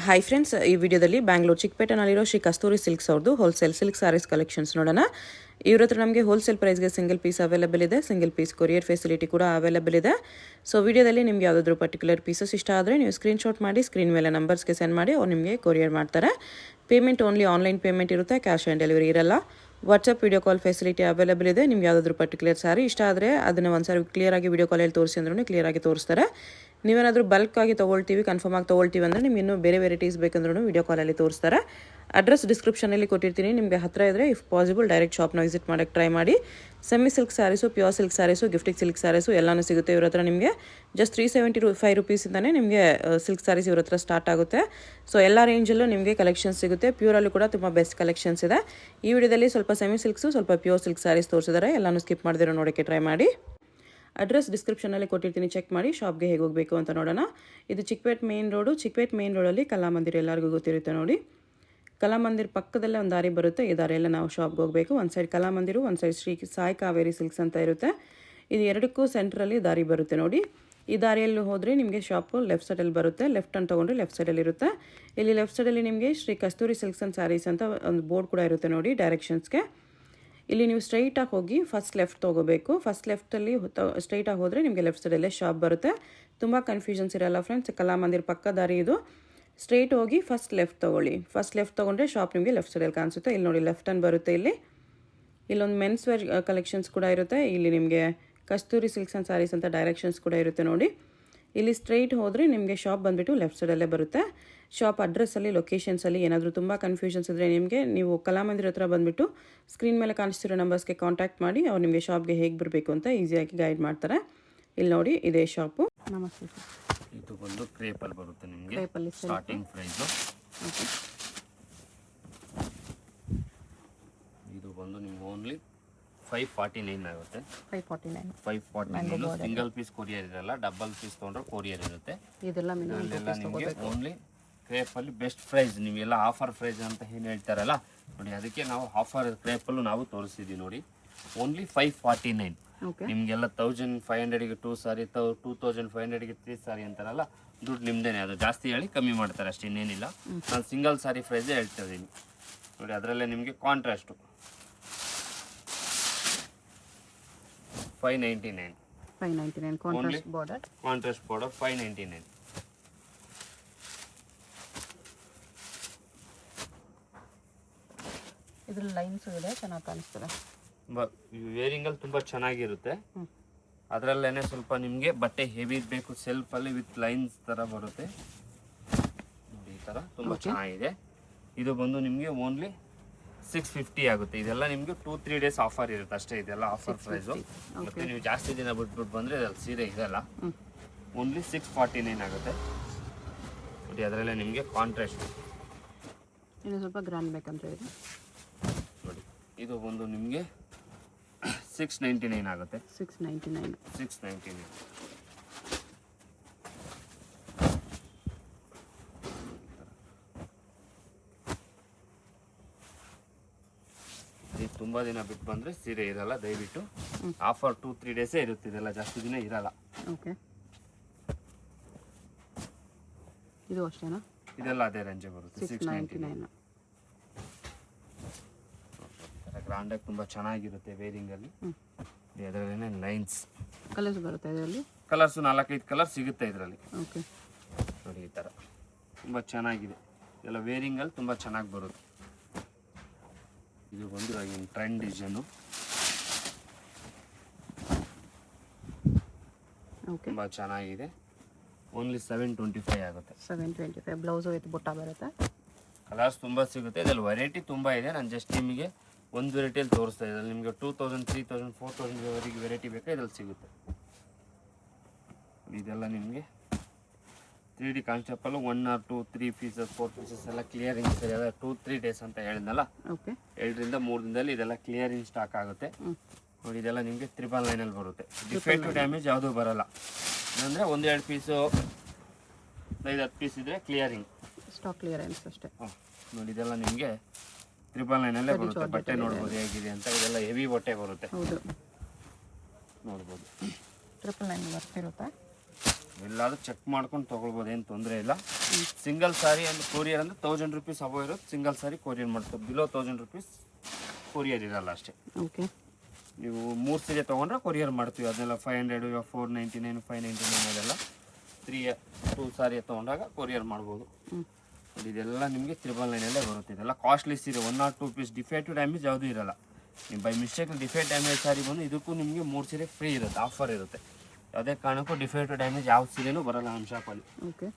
Hi friends, ಈ ವಿಡಿಯೋದಲ್ಲಿ ಬ್ಯಾಂಗ್ಳೂರು ಚಿಕ್ಕಪೇಟೆನಲ್ಲಿರೋ ಶ್ರೀ ಕಸ್ತೂರಿ silks ಅವ್ರದ್ದು ಹೋಲ್ಸೇಲ್ ಸಿಲ್ಕ್ ಸಾರೀಸ್ ಕಲೆಕ್ಷನ್ಸ್ ನೋಡೋಣ. ಇವ್ರ ಹತ್ರ ನಮಗೆ ಹೋಲ್ಸೇಲ್ ಪ್ರೈಸ್ಗೆ ಸಿಂಗಲ್ ಪೀಸ್ ಅವೈಲೇಬಲ್ ಇದೆ, ಸಿಂಗಲ್ ಪೀಸ್ ಕೊರಿಯರ್ ಫೆಸಿಲಿಟಿ ಕೂಡ ಅವೈಲೇಬಲ್ ಇದೆ. ಸೊ ವಿಡಿಯೋದಲ್ಲಿ ನಿಮಗೆ ಯಾವುದಾದ್ರೂ ಪರ್ಟಿಕ್ಯುಲರ್ ಪೀಸಸ್ ಇಷ್ಟ ಆದರೆ ನೀವು ಸ್ಕ್ರೀನ್ಶಾಟ್ ಮಾಡಿ ಸ್ಕ್ರೀನ್ ಮೇಲೆ ನಂಬರ್ಸ್ಗೆ ಸೆಂಡ್ ಮಾಡಿ ಅವ್ರು ನಿಮಗೆ ಕೊರಿಯರ್ ಮಾಡ್ತಾರೆ. ಪೇಮೆಂಟ್ ಓನ್ಲಿ ಆನ್ಲೈನ್ ಪೇಮೆಂಟ್ ಇರುತ್ತೆ, ಕ್ಯಾಶ್ ಆನ್ ಡೆಲಿವರಿ ಇರಲ್ಲ. WhatsApp video call facility available ಇದೆ. ನಿಮ್ಗೆ ಯಾವುದಾದ್ರೂ ಪರ್ಟಿಕ್ಯುಲರ್ ಸಾರಿ ಇಷ್ಟ ಆದರೆ ಅದನ್ನು ಒಂದ್ಸಾರಿ ಕ್ಲಿಯರಾಗಿ ವಿಡಿಯೋ ಕಾಲಲ್ಲಿ ತೋರಿಸಿ ಅಂದ್ರೂ ಕ್ಲಿಯರಾಗಿ ತೋರಿಸ್ತಾರೆ. ನೀವೇನಾದರೂ ಬಲ್ಕಾಗಿ ತೊಗೊಳ್ತೀವಿ, ಕನ್ಫರ್ಮ್ ಆಗಿ ತೊಗೊಳ್ತೀವಿ ಅಂದರೆ ನಿಮ್ಗೆ ಇನ್ನೂ ಬೇರೆ ವೆರೈಟೀಸ್ ಬೇಕಂದ್ರೂ ವಿಡಿಯೋ ಕಾಲಲ್ಲಿ ತೋರಿಸ್ತಾರೆ. ಅಡ್ರೆಸ್ ಡಿಸ್ಕ್ರಿಪ್ಷನಲ್ಲಿ ಕೊಟ್ಟಿರ್ತೀನಿ, ನಿಮಗೆ ಹತ್ತಿರ ಇದ್ದರೆ ಇಫ್ ಪಾಸಿಬಲ್ ಡೈರೆಕ್ಟ್ ಶಾಪ್ನ ವಿಸಿಟ್ ಮಾಡೋಕ್ಕೆ ಟ್ರೈ ಮಾಡಿ. Semi silk sarees, pure silk sarees, gifting silk sarees ಎಲ್ಲನೂ ಸಿಗುತ್ತೆ ಇವ್ರ ಹತ್ರ. ನಿಮಗೆ ಜಸ್ಟ್ 375 ರುಪೀಸಿಂದನೇ ನಿಮಗೆ ಸಿಲ್ಕ್ ಸ್ಯಾರೀಸ್ ಇವ್ರ ಹತ್ರ ಸ್ಟಾರ್ಟ್ ಆಗುತ್ತೆ. ಸೊ ಎಲ್ಲ ರೇಂಜಲ್ಲೂ ನಿಮಗೆ ಕಲೆಕ್ಷನ್ಸ್ ಸಿಗುತ್ತೆ. ಪ್ಯೂರಲ್ಲೂ ಕೂಡ ತುಂಬ ಬೆಸ್ಟ್ ಕಲೆಕ್ಷನ್ಸ್ ಇದೆ. ಈ ವಿಡಿಯೋದಲ್ಲಿ ಸ್ವಲ್ಪ ಸೆಮಿ ಸಿಲ್ಕ್ಸು, ಸ್ವಲ್ಪ ಪ್ಯೂರ್ ಸಿಲ್ಕ್ ಸ್ಯಾರೀಸ್ ತೋರಿಸಿದ್ದಾರೆ. ಎಲ್ಲನೂ ಸ್ಕಿಪ್ ಮಾಡಿದಿರೋ ನೋಡೋಕ್ಕೆ ಟ್ರೈ ಮಾಡಿ. ಅಡ್ರೆಸ್ ಡಿಸ್ಕ್ರಿಪ್ಷನಲ್ಲಿ ಕೊಟ್ಟಿರ್ತೀನಿ, ಚೆಕ್ ಮಾಡಿ. ಶಾಪ್ಗೆ ಹೇಗೆ ಹೋಗಬೇಕು ಅಂತ ನೋಡೋಣ. ಇದು Chickpet main road. Chickpet main ರೋಡಲ್ಲಿ ಕಲಾಮಂದಿರ ಎಲ್ಲರಿಗೂ ಗೊತ್ತಿರುತ್ತೆ ನೋಡಿ. ಕಲಾಮಂದಿರ ಪಕ್ಕದಲ್ಲೇ ಒಂದು ದಾರಿ ಬರುತ್ತೆ. ಈ ದಾರಿಯೆಲ್ಲ ನಾವು ಶಾಪ್ಗೆ ಹೋಗಬೇಕು. ಒಂದು ಸೈಡ್ ಕಲಾಮಂದಿರು, ಒಂದು ಸೈಡ್ ಶ್ರೀ ಸಾಯಿ ಕಾವೇರಿ ಸಿಲ್ಕ್ಸ್ ಅಂತ ಇರುತ್ತೆ. ಇದು ಎರಡಕ್ಕೂ ಸೆಂಟ್ರಲ್ಲಿ ದಾರಿ ಬರುತ್ತೆ ನೋಡಿ. ಈ ದಾರಿಯಲ್ಲಿ ಹೋದರೆ ನಿಮಗೆ ಶಾಪು ಲೆಫ್ಟ್ ಸೈಡಲ್ಲಿ ಬರುತ್ತೆ. ಲೆಫ್ಟ್ ಅಂತ ತೊಗೊಂಡ್ರೆ ಲೆಫ್ಟ್ ಸೈಡಲ್ಲಿ ಇರುತ್ತೆ. ಇಲ್ಲಿ ಲೆಫ್ಟ್ ಸೈಡಲ್ಲಿ ನಿಮಗೆ ಶ್ರೀ ಕಸ್ತೂರಿ ಸಿಲ್ಕ್ಸ್ ಆ್ಯಂಡ್ ಸ್ಯಾರೀಸ್ ಅಂತ ಒಂದು ಬೋರ್ಡ್ ಕೂಡ ಇರುತ್ತೆ ನೋಡಿ ಡೈರೆಕ್ಷನ್ಸ್ಗೆ. ಇಲ್ಲಿ ನೀವು ಸ್ಟ್ರೈಟಾಗಿ ಹೋಗಿ ಫಸ್ಟ್ ಲೆಫ್ಟ್ ತೊಗೋಬೇಕು. ಫಸ್ಟ್ ಲೆಫ್ಟಲ್ಲಿ ಸ್ಟ್ರೈಟಾಗಿ ಹೋದರೆ ನಿಮಗೆ ಲೆಫ್ಟ್ ಸೈಡಲ್ಲೇ ಶಾಪ್ ಬರುತ್ತೆ. ತುಂಬ ಕನ್ಫ್ಯೂಷನ್ಸ್ ಇರಲ್ಲ ಫ್ರೆಂಡ್ಸ್. ಕಲಾಮಂದಿರ ಪಕ್ಕ ದಾರಿ ಇದು. ಸ್ಟ್ರೈಟ್ ಹೋಗಿ ಫಸ್ಟ್ ಲೆಫ್ಟ್ ತೊಗೊಳ್ಳಿ. ಫಸ್ಟ್ ಲೆಫ್ಟ್ ತೊಗೊಂಡ್ರೆ ಶಾಪ್ ನಿಮಗೆ ಲೆಫ್ಟ್ ಸೈಡಲ್ಲಿ ಕಾಣಿಸುತ್ತೆ. ಇಲ್ಲಿ ನೋಡಿ ಲೆಫ್ಟ್ ಹ್ಯಾಂಡ್ ಬರುತ್ತೆ. ಇಲ್ಲೊಂದು ಮೆನ್ಸ್ ವೇರ್ ಕಲೆಕ್ಷನ್ಸ್ ಕೂಡ ಇರುತ್ತೆ. ಇಲ್ಲಿ ನಿಮಗೆ ಕಸ್ತೂರಿ ಸಿಲ್ಕ್ಸ್ ಆ್ಯಂಡ್ ಸ್ಯಾರೀಸ್ ಅಂತ ಡೈರೆಕ್ಷನ್ಸ್ ಕೂಡ ಇರುತ್ತೆ ನೋಡಿ. ಇಲ್ಲಿ ಸ್ಟ್ರೈಟ್ ಹೋದರೆ ನಿಮಗೆ ಶಾಪ್ ಬಂದುಬಿಟ್ಟು ಲೆಫ್ಟ್ ಸೈಡಲ್ಲೇ ಬರುತ್ತೆ. ಶಾಪ್ ಅಡ್ರೆಸ್ಸಲ್ಲಿ, ಲೊಕೇಶನ್ಸಲ್ಲಿ ಏನಾದರೂ ತುಂಬ ಕನ್ಫ್ಯೂಷನ್ಸ್ ಇದ್ದರೆ ನೀವು ಕಲಾಮಂದಿರ ಹತ್ರ ಬಂದುಬಿಟ್ಟು ಸ್ಕ್ರೀನ್ ಮೇಲೆ ಕಾಣಿಸ್ತಿರೋ ನಂಬರ್ಸ್ಗೆ ಕಾಂಟ್ಯಾಕ್ಟ್ ಮಾಡಿ. ಅವ್ರು ನಿಮಗೆ ಶಾಪ್ಗೆ ಹೇಗೆ ಬರಬೇಕು ಅಂತ ಈಸಿಯಾಗಿ ಗೈಡ್ ಮಾಡ್ತಾರೆ. ಇಲ್ಲಿ ನೋಡಿ, ಇದೇ ಶಾಪು. ನಮಸ್ತೆ ಸರ್. ಇದು ಬಂದು ಕ್ರೇಪಲ್ಲಿ ಬರುತ್ತೆ ನಿಮಗೆ. ಸ್ಟಾರ್ಟಿಂಗ್ ಪ್ರೈಸು ಇದು ಬಂದು ನಿಮ್ಗೆ ಓನ್ಲಿ 549 ಆಗುತ್ತೆ. 549 ಸಿಂಗಲ್ ಪೀಸ್ ಕೊರಿಯರ್ ಇರಲ್ಲ. ಡಬಲ್ ಪೀಸ್ ತೊಗೊಂಡ್ರೆ ಕೊರಿಯರ್ ಇರುತ್ತೆ. ಇದೆಲ್ಲ ನಿಮಗೆ ಓನ್ಲಿ ಕ್ರೇಪಲ್ಲಿ ಬೆಸ್ಟ್ ಪ್ರೈಸ್. ನೀವೆಲ್ಲ ಆಫರ್ ಪ್ರೈಸ್ ಅಂತ ಏನು ಹೇಳ್ತಾರಲ್ಲ ನೋಡಿ, ಅದಕ್ಕೆ ನಾವು ಆಫರ್ ಕ್ರೇಪಲ್ಲೂ ನಾವು ತೋರಿಸಿದ್ದೀವಿ ನೋಡಿ. ಓನ್ಲಿ 549. ನಿಮಗೆಲ್ಲ 1500ಗೆ 2 ಸಾರಿ, 2500ಗೆ 3 ಸಾರಿ ಅಂತಾರಲ್ಲ, ದುಡ್ಡು ನಿಮ್ದೇನೆ. ಅದು ಜಾಸ್ತಿ ಹೇಳಿ ಕಮ್ಮಿ ಮಾಡ್ತಾರೆ ಅಷ್ಟೇ, ಇನ್ನೇನಿಲ್ಲ. ನಾನು ಸಿಂಗಲ್ ಸಾರಿ ಪ್ರೈಸೇ ಹೇಳ್ತಾ ಇದ್ದೀನಿ ನೋಡಿ. ಅದರಲ್ಲೇ ನಿಮಗೆ ಕಾಂಟ್ರಾಸ್ಟು 599 ಕಾಂಟ್ರಾಸ್ಟ್ ಬಾರ್ಡರ್ 599. ಇದ್ರ ಲೈನ್ಸ್ ಇದೆ, ಚೆನ್ನಾಗಿ ಕಾಣಿಸ್ತದೆ. ವೇರಿಂಗಲ್ಲಿ ತುಂಬ ಚೆನ್ನಾಗಿರುತ್ತೆ. ಅದರಲ್ಲೇನೆ ಸ್ವಲ್ಪ ನಿಮಗೆ ಬಟ್ಟೆ ಹೆವಿ ಬೇಕು, ಸೆಲ್ಫಲ್ಲಿ ವಿತ್ ಲೈನ್ಸ್ ಥರ ಬರುತ್ತೆ ನೋಡಿ. ಈ ಥರ ತುಂಬ ಚೆನ್ನಾಗಿದೆ. ಇದು ಬಂದು ನಿಮಗೆ ಓನ್ಲಿ 650 ಆಗುತ್ತೆ. ಇದೆಲ್ಲ ನಿಮಗೆ 2-3 ಡೇಸ್ ಆಫರ್ ಇರುತ್ತೆ ಅಷ್ಟೇ. ಇದೆಲ್ಲ ಆಫರ್ ಪ್ರೈಸು. ಮತ್ತು ನೀವು ಜಾಸ್ತಿ ದಿನ ಬಿಟ್ಬಿಟ್ಟು ಬಂದರೆ ಇದರಲ್ಲಿ ಸೀರೆ ಇದೆಲ್ಲ ಓನ್ಲಿ 649 ಆಗುತ್ತೆ ನೋಡಿ. ಅದರಲ್ಲೇ ನಿಮಗೆ ಕಾಂಟ್ರಾಸ್ಟ್ ಇನ್ನು ಸ್ವಲ್ಪ ಗ್ರ್ಯಾಂಡ್ ಬೇಕಂತ ಹೇಳಿ ನೋಡಿ. ಇದು ಬಂದು ನಿಮಗೆ 699 ಆಗುತ್ತೆ. 699. ತುಂಬ ದಿನ ಬಿಟ್ಟು ಬಂದರೆ ಸೀರೆ ಇರಲ್ಲ, ದಯವಿಟ್ಟು. ಆಫರ್ 2-3 ಡೇಸೇ ಇರುತ್ತೆ. ಇದೆಲ್ಲ ಜಾಸ್ತಿ ದಿನ ಇರಲ್ಲ. ಓಕೆ, ಇದು ಅಷ್ಟೇನಾ? ಇದೆಲ್ಲ ಅದೇ ರೇಂಜೇ ಬರುತ್ತೆ. 699. ಗ್ರ್ಯಾಂಡಾಗಿ ತುಂಬ ಚೆನ್ನಾಗಿರುತ್ತೆ ವೇರಿಂಗಲ್ಲಿ. ಅದರಲ್ಲೇ ಲೈನ್ಸ್ ಕಲರ್ಸ್ ಬರುತ್ತೆ. ಇದರಲ್ಲಿ ಕಲರ್ಸು 4-5 ಕಲರ್ ಸಿಗುತ್ತೆ ಇದರಲ್ಲಿ. ಓಕೆ ನೋಡಿ, ಈ ಥರ ತುಂಬ ಚೆನ್ನಾಗಿದೆ. ಇದೆಲ್ಲ ವೇರಿಂಗಲ್ಲಿ ತುಂಬ ಚೆನ್ನಾಗಿ ಬರುತ್ತೆ. ಇದು ಬಂದು ಆಗಿನ ಟ್ರೆಂಡ್ ಡಿಸೈನು. ತುಂಬ ಚೆನ್ನಾಗಿದೆ. ಓನ್ಲಿ 725 ಆಗುತ್ತೆ. 725. ಬ್ಲೌಸು ವಿತ್ ಬುಟ್ಟ ಬರುತ್ತೆ. ಕಲರ್ಸ್ ತುಂಬ ಸಿಗುತ್ತೆ. ಇದರಲ್ಲಿ ವೆರೈಟಿ ತುಂಬ ಇದೆ. ನಾನು ಜಸ್ಟ್ ನಿಮಗೆ ಒಂದು ವೆರೈಟಿಯಲ್ಲಿ ತೋರಿಸ್ತಾ ಇದ್ದಲ್ಲಿ ನಿಮಗೆ 2000, 3000, 4000ವರೆಗೆ ವೆರೈಟಿ ಬೇಕಾ ಇದರಲ್ಲಿ ಸಿಗುತ್ತೆ. ಇದೆಲ್ಲ ನಿಮಗೆ 3D ಕಾನ್ಸೆಪ್ಟಲ್ಲೂ 1 or 2, 3 ಪೀಸಸ್, 4 ಪೀಸಸ್ ಎಲ್ಲ ಕ್ಲಿಯರಿಂಗ್ ಎಲ್ಲ 2-3 ಡೇಸ್ ಅಂತ ಹೇಳಿದ್ನಲ್ಲ. 2-3 ದಿನದಲ್ಲಿ ಇದೆಲ್ಲ ಕ್ಲಿಯರಿಂಗ್ ಸ್ಟಾಕ್ ಆಗುತ್ತೆ ನೋಡಿ. ಇದೆಲ್ಲ ನಿಮಗೆ 999 ಬರುತ್ತೆ. ಡಿಫೆಕ್ಟಿವ್ ಡ್ಯಾಮೇಜ್ ಯಾವುದೂ ಬರಲ್ಲ. ಅಂದರೆ 1-2 ಪೀಸು, 5-10 ಪೀಸ್ ಇದ್ದರೆ ಕ್ಲಿಯರಿಂಗ್ ಸ್ಟಾಕ್ ಕ್ಲಿಯರೆನ್ಸ್ ಅಷ್ಟೇ ನೋಡಿ. ಇದೆಲ್ಲ ನಿಮಗೆ 999 ಬರುತ್ತೆ. ಬಟ್ಟೆ ನೋಡ್ಬೋದು ಹೇಗಿದೆ ಅಂತ. ಇದೆಲ್ಲ ಹೆವಿ ಬಟ್ಟೆ ಬರುತ್ತೆ ನೋಡ್ಬೋದು. 999 ಬರ್ತಿರುತ್ತೆ. ಎಲ್ಲಾದ್ರೂ ಚೆಕ್ ಮಾಡ್ಕೊಂಡು ತೊಗೊಳ್ಬೋದು, ಏನು ತೊಂದರೆ ಇಲ್ಲ. ಸಿಂಗಲ್ ಸಾರಿ ಅಂದ್ರೆ ಕೊರಿಯರ್ ಅಂದ್ರೆ 1000 rupees ಅಬೋ ಇರೋದು ಸಿಂಗಲ್ ಸಾರಿ ಕೊರಿಯರ್ ಮಾಡ್ತಾರೆ. ಬಿಲೋ 1000 rupees ಕೊರಿಯರ್ ಇರಲ್ಲ ಅಷ್ಟೇ. ಓಕೆ, ನೀವು 3 ಸೀರೆ ತೊಗೊಂಡ್ರೆ ಕೊರಿಯರ್ ಮಾಡ್ತೀವಿ. ಅದನ್ನೆಲ್ಲ 500, 499, 599 ಅದೆಲ್ಲ 2 ಸಾರಿ ತೊಗೊಂಡಾಗ ಕೊರಿಯರ್ ಮಾಡ್ಬೋದು. ಇದೆಲ್ಲ ನಿಮಗೆ 999 ಬರುತ್ತೆ. ಇದೆಲ್ಲ ಕಾಸ್ಟ್ಲಿ ಸೀರೆ. 1 or 2 ಪೀಸ್ ಡಿಫೆಕ್ಟಿವ್ ಡ್ಯಾಮೇಜ್ ಯಾವುದೂ ಇರಲ್ಲ. ನೀವು ಬೈ ಮಿಸ್ಟೇಕ್ ಡಿಫೆಕ್ಟ್ ಡ್ಯಾಮೇಜ್ ಸಾರಿ ಬಂದು ಇದಕ್ಕೂ ನಿಮಗೆ 3 ಸೀರೆ ಫ್ರೀ ಇರುತ್ತೆ, ಆಫರ್ ಇರುತ್ತೆ. ಯಾವುದೇ ಕಾರಣಕ್ಕೂ ಡಿಫೆಕ್ಟ್ ಡ್ಯಾಮೇಜ್ ಯಾವ ಸೀರೆನೂ ಬರಲ್ಲ ನಮ್ಮ ಶಾಪಲ್ಲಿ.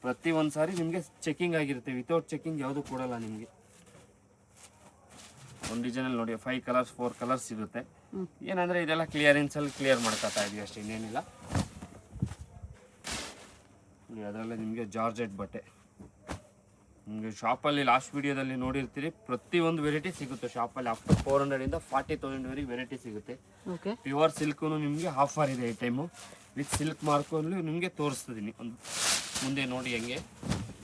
ಪ್ರತಿ ಒಂದು ಸಾರಿ ನಿಮಗೆ ಚೆಕಿಂಗ್ ಆಗಿರುತ್ತೆ. ವಿತೌಟ್ ಚೆಕಿಂಗ್ ಯಾವುದೂ ಕೊಡಲ್ಲ ನಿಮಗೆ. ಒಂದು ಡಿಸೈನಲ್ಲಿ ನೋಡಿ 5 ಕಲರ್ಸ್ 4 ಕಲರ್ಸ್ ಇರುತ್ತೆ. ಏನಂದರೆ ಇದೆಲ್ಲ ಕ್ಲಿಯರೆನ್ಸಲ್ಲಿ ಕ್ಲಿಯರ್ ಮಾಡ್ಕೊತಾ ಇದೀವಿ ಅಷ್ಟೇ, ಇನ್ನೇನಿಲ್ಲ. ಅದರಲ್ಲೇ ನಿಮಗೆ ಜಾರ್ಜೆಟ್ ಬಟ್ಟೆ ನಿಮಗೆ ಶಾಪಲ್ಲಿ ಲಾಸ್ಟ್ ವಿಡಿಯೋದಲ್ಲಿ ನೋಡಿರ್ತೀರಿ. ಪ್ರತಿಯೊಂದು ವೆರೈಟಿ ಸಿಗುತ್ತೆ ಶಾಪಲ್ಲಿ. ಅಪ್ ಟು 400 ಇಂದ 40,000 ವೆರೈಟಿ ಸಿಗುತ್ತೆ. ಪ್ಯೂರ್ ಸಿಲ್ಕು ನಿಮಗೆ ಆಫರ್ ಇದೆ ಈ ಟೈಮು. ವಿತ್ ಸಿಲ್ಕ್ ಮಾರ್ಕಲ್ಲಿ ನಿಮಗೆ ತೋರಿಸ್ತಿದ್ದೀನಿ. ಒಂದು ಮುಂದೆ ನೋಡಿ ಹೆಂಗೆ.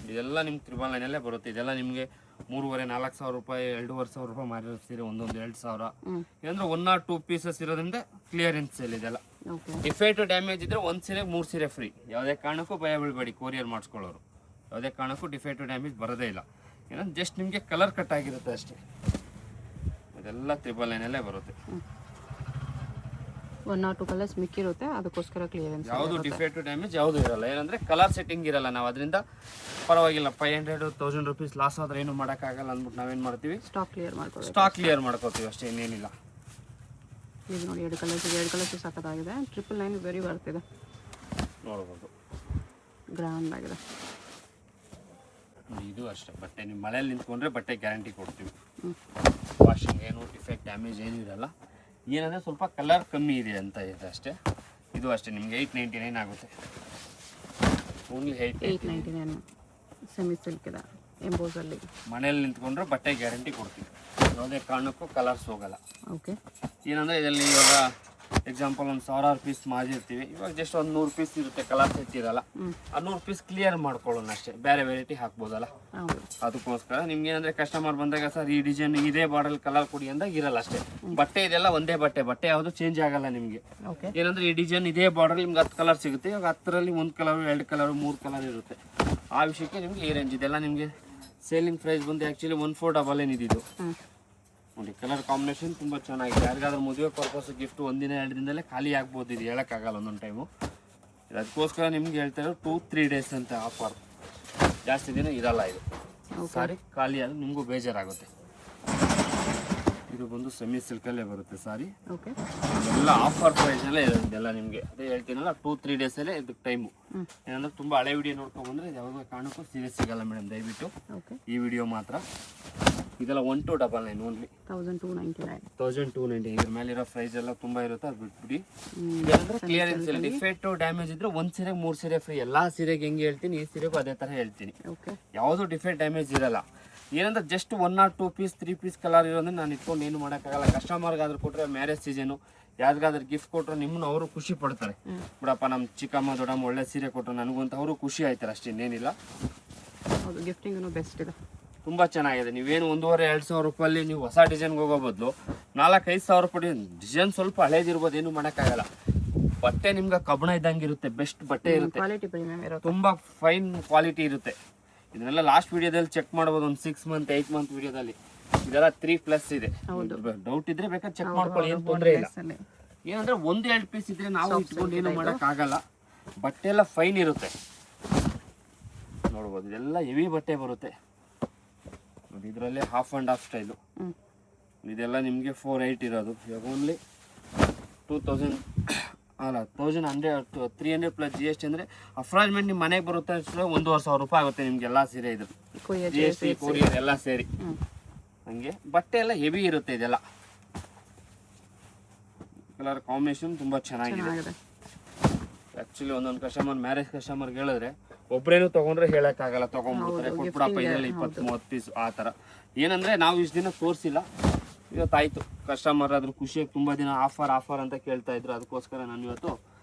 ಇದೆಲ್ಲ ನಿಮ್ಗೆ 999 ಬರುತ್ತೆ. ಇದೆಲ್ಲ ನಿಮಗೆ 3,500-4,000 ರೂಪಾಯಿ, 2,500 ರೂಪಾಯಿ ಮಾರಿರೋ ಸೀರೆ ಒಂದೊಂದು 2,000. ಏನಂದ್ರೆ 1 or 2 ಪೀಸಸ್ ಇರೋದ್ರಿಂದ ಕ್ಲಿಯರೆನ್ಸ್ ಸೇಲ್ ಇದೆಲ್ಲ. ಡಿಫೆಕ್ಟ್ ಡ್ಯಾಮೇಜ್ ಇದ್ರೆ 1 ಸೀರೆ 3 ಸೀರೆ ಫ್ರೀ. ಯಾವುದೇ ಕಾರಣಕ್ಕೂ ಭಯ ಬೀಳಬೇಡಿ, ಕೊರಿಯರ್ ಮಾಡಿಸ್ಕೊಳ್ಳೋರು. ಯಾವುದೇ ಕಾರಣಕ್ಕೂ ಡಿಫೆಕ್ಟ್ ಡ್ಯಾಮೇಜ್ ಬರೋದೇ ಇಲ್ಲ. ಏನಂದ್ರೆ ಜಸ್ಟ್ ನಿಮಗೆ ಕಲರ್ ಕಟ್ ಆಗಿರುತ್ತೆ ಅಷ್ಟೇ. ಇದೆಲ್ಲ 999 ಬರುತ್ತೆ. 1 or 2 ಕಲರ್ಸ್ ಮಿಕ್ಕಿರುತ್ತೆ, ಅದಕ್ಕೋಸ್ಕರ ಕ್ಲಿಯರೆನ್ಸ್. ಯಾವುದು ಡಿಫೆಕ್ಟ್ ಡ್ಯಾಮೇಜ್ ಯಾವುದು ಇರಲ್ಲ. ಏನಂದ್ರೆ ಕಲರ್ ಸೆಟ್ಟಿಂಗ್ ಇರಲ್ಲ. ನಾವು ಅದರಿಂದ ಪರವಾಗಿಲ್ಲ 500-1000 rupees ಲಾಸ್ ಆದ್ರೆ ಏನು ಮಾಡೋಕ್ಕಾಗಲ್ಲ ಅಂದ್ಬಿಟ್ಟು ನಾವೇನು ಮಾಡ್ತೀವಿ, ಸ್ಟಾಕ್ ಕ್ಲಿಯರ್ ಮಾಡ್ಕೋತೀವಿ ಅಷ್ಟೇ, ಇನ್ನೇನಿಲ್ಲ. ಇದು ನೋಡಿ 2 ಕಲರ್ಸ್ ಸಾಕಾಗಿದೆ. 999 ವೆರಿ ವರ್ತ್ ಇದೆ, ನೋಡ್ಬೋದು. ಗ್ರ್ಯಾಂಡ್ ಆಗಿದೆ. ಇದು ಅಷ್ಟೇ ಬಟ್ಟೆ. ನೀವು ಮಳೆಯಲ್ಲಿ ನಿಂತ್ಕೊಂಡ್ರೆ ಬಟ್ಟೆ ಗ್ಯಾರಂಟಿ ಕೊಡ್ತೀವಿ. ವಾಷಿಂಗ್ ಏನು ಡಿಫೆಕ್ಟ್ ಡ್ಯಾಮೇಜ್ ಏನೂ ಇರಲ್ಲ. ಏನಂದರೆ ಸ್ವಲ್ಪ ಕಲರ್ ಕಮ್ಮಿ ಇದೆ ಅಂತ ಇದೆ ಅಷ್ಟೇ. ಇದು ಅಷ್ಟೇ ನಿಮಗೆ 899 ಆಗುತ್ತೆ. ಓನ್ಲಿ 899 ಸೆಮಿ ಸಿಲ್ಕ್ ಇದೆ, ಎಂಬೋಸಲ್ಲಿ. ಮನೆಯಲ್ಲಿ ನಿಂತ್ಕೊಂಡ್ರೆ ಬಟ್ಟೆ ಗ್ಯಾರಂಟಿ ಕೊಡ್ತೀವಿ. ಯಾವುದೇ ಕಾರಣಕ್ಕೂ ಕಲರ್ಸ್ ಹೋಗಲ್ಲ. ಓಕೆ, ಏನಂದರೆ ಇದರಲ್ಲಿ ಇವಾಗ ಎಕ್ಸಾಂಪಲ್ ಒಂದು 1000 ಪೀಸ್ ಮಾಡಿರ್ತೀವಿ. ಇವಾಗ ಜಸ್ಟ್ ಒಂದು 100 ಪೀಸ್ ಇರುತ್ತೆ, ಕಲರ್ ಸೆಟ್ ಇರಲ್ಲ. ಆ 100 ಪೀಸ್ ಕ್ಲಿಯರ್ ಮಾಡ್ಕೊಳ್ಳೋಣ ಅಷ್ಟೇ, ಬೇರೆ ವೆರೈಟಿ ಹಾಕ್ಬೋದಲ್ಲ. ಅದಕ್ಕೋಸ್ಕರ ನಿಮ್ಗೆ ಏನಂದ್ರೆ ಕಸ್ಟಮರ್ ಬಂದಾಗ ಸರ್ ಈ ಡಿಸೈನ್ ಇದೇ ಬಾರ್ಡರ್ ಕಲರ್ ಕೊಡಿ ಅಂದಾಗ ಇರಲ್ಲ ಅಷ್ಟೇ. ಬಟ್ಟೆ ಇದೆಲ್ಲ ಒಂದೇ ಬಟ್ಟೆ ಯಾವುದು ಚೇಂಜ್ ಆಗಲ್ಲ ನಿಮಗೆ. ಏನಂದ್ರೆ ಈ ಡಿಸೈನ್ ಇದೇ ಬಾರ್ಡರ್ ನಿಮ್ಗೆ 10 ಕಲರ್ ಸಿಗುತ್ತೆ. ಇವಾಗ 10ರಲ್ಲಿ 1 ಕಲರ್ 2 ಕಲರ್ 3 ಕಲರ್ ಇರುತ್ತೆ. ಆ ವಿಷಯಕ್ಕೆ ನಿಮ್ಗೆ ಈ ರೇಂಜ್ ಇದೆಲ್ಲ ನಿಮಗೆ ಸೇಲಿಂಗ್ ಪ್ರೈಸ್ ಬಂದು ಆ್ಯಕ್ಚುಲಿ 1499 ಇದ್ದಿದ್ದು ನೋಡಿ. ಕಲರ್ ಕಾಂಬಿನೇಷನ್ ತುಂಬ ಚೆನ್ನಾಗಿದೆ. ಯಾರಿಗಾದ್ರೂ ಮದುವೆ ಪರ್ಪಸ್ ಗಿಫ್ಟ್ 1 ದಿನ 2 ದಿನದಲ್ಲೇ ಖಾಲಿ ಆಗ್ಬೋದು. ಇದು ಹೇಳೋಕ್ಕಾಗಲ್ಲ ಒಂದೊಂದು ಟೈಮು. ಅದಕ್ಕೋಸ್ಕರ ನಿಮ್ಗೆ ಹೇಳ್ತಾ ಇರೋ 2-3 ಡೇಸ್ ಅಂತ ಆಫರ್, ಜಾಸ್ತಿ ದಿನ ಇರಲ್ಲ ಇದು. ಸಾರಿ ಖಾಲಿ ಆದ್ರೆ ನಿಮಗೂ ಬೇಜಾರಾಗುತ್ತೆ. ಇದು ಬಂದು ಸೆಮಿ ಸಿಲ್ಕಲ್ಲೇ ಬರುತ್ತೆ ಸಾರಿ. ಎಲ್ಲ ಆಫರ್ ಪ್ರೈಸಲ್ಲೇ ಇದೆಲ್ಲ ನಿಮಗೆ. ಅದೇ ಹೇಳ್ತೀನಲ್ಲ 2-3 ಡೇಸಲ್ಲೇ ಇದಕ್ಕೆ ಟೈಮು. ಏನಂದ್ರೆ ತುಂಬ ಹಳೆ ವಿಡಿಯೋ ನೋಡ್ಕೊಂಡ್ಬಂದ್ರೆ ಯಾವುದೇ ಕಾರಣಕ್ಕೂ ಸೀರೆ ಸಿಗಲ್ಲ ಮೇಡಮ್, ದಯವಿಟ್ಟು ಈ ವಿಡಿಯೋ ಮಾತ್ರ. ಇದೆಲ್ಲ 1299 ಓನ್ಲಿ 1299. ಇದ್ರ ಮೇಲಿರೋ ಪ್ರೈಸ್ ಎಲ್ಲ ತುಂಬ ಇರುತ್ತೆ, ಅದು ಬಿಟ್ಬಿಡಿ. ಕ್ಲಿಯರೆನ್ಸ್ ಇಲ್ಲ. ಡಿಫೆಕ್ಟ್ ಡ್ಯಾಮೇಜ್ ಇದ್ರೆ 1 ಸೀರೆಗೆ 3 ಸೀರೆ ಫ್ರೀ. ಎಲ್ಲ ಸೀರೆಗೆ ಹೆಂಗೆ ಹೇಳ್ತೀನಿ ಈ ಸೀರೆಗೂ ಅದೇ ಥರ ಹೇಳ್ತೀನಿ. ಯಾವುದು ಡಿಫೆಕ್ಟ್ ಡ್ಯಾಮೇಜ್ ಇರಲ್ಲ. ಏನಂದ್ರೆ just 1 or 2 piece 3 piece colour ಇರೋದ್ರೆ ನಾನು ಇಟ್ಕೊಂಡು ಏನು ಮಾಡೋಕ್ಕಾಗಲ್ಲ. ಕಸ್ಟಮರ್ಗಾದ್ರೂ ಕೊಟ್ಟರೆ ಮ್ಯಾರೇಜ್ ಸೀಸನು ಯಾರಿಗಾದ್ರೂ ಗಿಫ್ಟ್ ಕೊಟ್ಟರೆ ನಿಮ್ಮನ್ನ ಅವರು ಖುಷಿ ಪಡ್ತಾರೆ. ಬಿಡಪ್ಪ ನಮ್ಮ ಚಿಕ್ಕಮ್ಮ ದೊಡ್ಡಮ್ಮ ಒಳ್ಳೆ ಸೀರೆ ಕೊಟ್ಟರು ನನಗಂತ ಅವರು ಖುಷಿ ಆಯ್ತಾರೆ ಅಷ್ಟೇ, ಇನ್ನೇನಿಲ್ಲ. ಗಿಫ್ಟಿಂಗ್ ಬೆಸ್ಟ್ ಇದೆ, ತುಂಬ ಚೆನ್ನಾಗಿದೆ. ನೀವೇನು 1,500-2,000 ರೂಪಾಯಲ್ಲಿ ನೀವು ಹೊಸ ಡಿಸೈನ್ಗೆ ಹೋಗೋ ಬದಲು 4,000-5,000 ರೂಪಾಯಿ ಡಿಸೈನ್ ಸ್ವಲ್ಪ ಹಳೇದಿರ್ಬೋದು, ಏನು ಮಾಡೋಕ್ಕಾಗಲ್ಲ. ಬಟ್ಟೆ ನಿಮ್ಗೆ ಕಬ್ಬಣ ಇದ್ದಂಗೆ ಇರುತ್ತೆ, ಬೆಸ್ಟ್ ಬಟ್ಟೆ ಇರುತ್ತೆ, ತುಂಬ ಫೈನ್ ಕ್ವಾಲಿಟಿ ಇರುತ್ತೆ. ಇದನ್ನೆಲ್ಲ ಲಾಸ್ಟ್ ವಿಡಿಯೋದಲ್ಲಿ ಚೆಕ್ ಮಾಡ್ಬೋದು, ಒಂದು 6 month 8 month ವಿಡಿಯೋದಲ್ಲಿ. ಇದೆಲ್ಲ 3+ ಇದೆ. ಡೌಟ್ ಇದ್ರೆ ಬೇಕಾದ್ರೆ ಚೆಕ್ ಮಾಡ್ಕೊಳ್ಳಿ, ಏನು ತೊಂದರೆ ಇಲ್ಲ. ಏನಂದ್ರೆ 1-2 ಪೀಸ್ ಇದ್ರೆ ನಾವು ಇಟ್ಕೊಂಡು ಏನು ಮಾಡೋಕ್ಕಾಗಲ್ಲ. ಬಟ್ಟೆ ಎಲ್ಲ ಫೈನ್ ಇರುತ್ತೆ, ನೋಡ್ಬೋದು. ಇದೆಲ್ಲ ಹೆವಿ ಬಟ್ಟೆ ಬರುತ್ತೆ. ಇದರಲ್ಲೇ ಹಾಫ್ ಆ್ಯಂಡ್ ಹಾಫ್ ಸ್ಟೈಲು. ಇದೆಲ್ಲ ನಿಮಗೆ 480 ಇರೋದು. ಇವಾಗ ಓನ್ಲಿ 300+ GST ಅಂದರೆ ಅಪ್ರಾಕ್ಸಿಮೇಟ್ ನಿಮ್ಮ ಮನೆಗೆ ಬರುತ್ತೆ ಅಷ್ಟೇ 1,500 ರೂಪಾಯಿ ಆಗುತ್ತೆ ನಿಮಗೆಲ್ಲ ಸೀರೆ. ಇದು GST ಕೊರಿಯರ್ ಎಲ್ಲ ಸೇರಿ ಹಂಗೆ. ಬಟ್ಟೆ ಎಲ್ಲ ಹೆವಿ ಇರುತ್ತೆ. ಇದೆಲ್ಲ ಕಲರ್ ಕಾಂಬಿನೇಷನ್ ತುಂಬ ಚೆನ್ನಾಗಿದೆ. ಆ್ಯಕ್ಚುಲಿ ಒಂದೊಂದು ಕಸ್ಟಮರ್ ಮ್ಯಾರೇಜ್ ಕಸ್ಟಮರ್ಗೆ ಹೇಳಿದ್ರೆ ಒಬ್ಬರೇನು ತೊಗೊಂಡ್ರೆ ಹೇಳೋಕ್ಕಾಗಲ್ಲ, ತೊಗೊಂಡ್ಬಿಡ್ತಾರೆ, ಕೊಟ್ಬಿಡಪ್ಪ ಇದರಲ್ಲಿ 20-30 ಪೀಸ್ ಆ ಥರ. ಏನಂದರೆ ನಾವು ಇಷ್ಟು ದಿನ ತೋರಿಸಿಲ್ಲ, ಇವತ್ತಾಯಿತು. ಕಸ್ಟಮರ್ ಆದರೂ ಖುಷಿಯಾಗಿ ತುಂಬ ದಿನ ಆಫರ್ ಅಂತ ಕೇಳ್ತಾ ಇದ್ರು. ಅದಕ್ಕೋಸ್ಕರ ನಾನು ಇವತ್ತು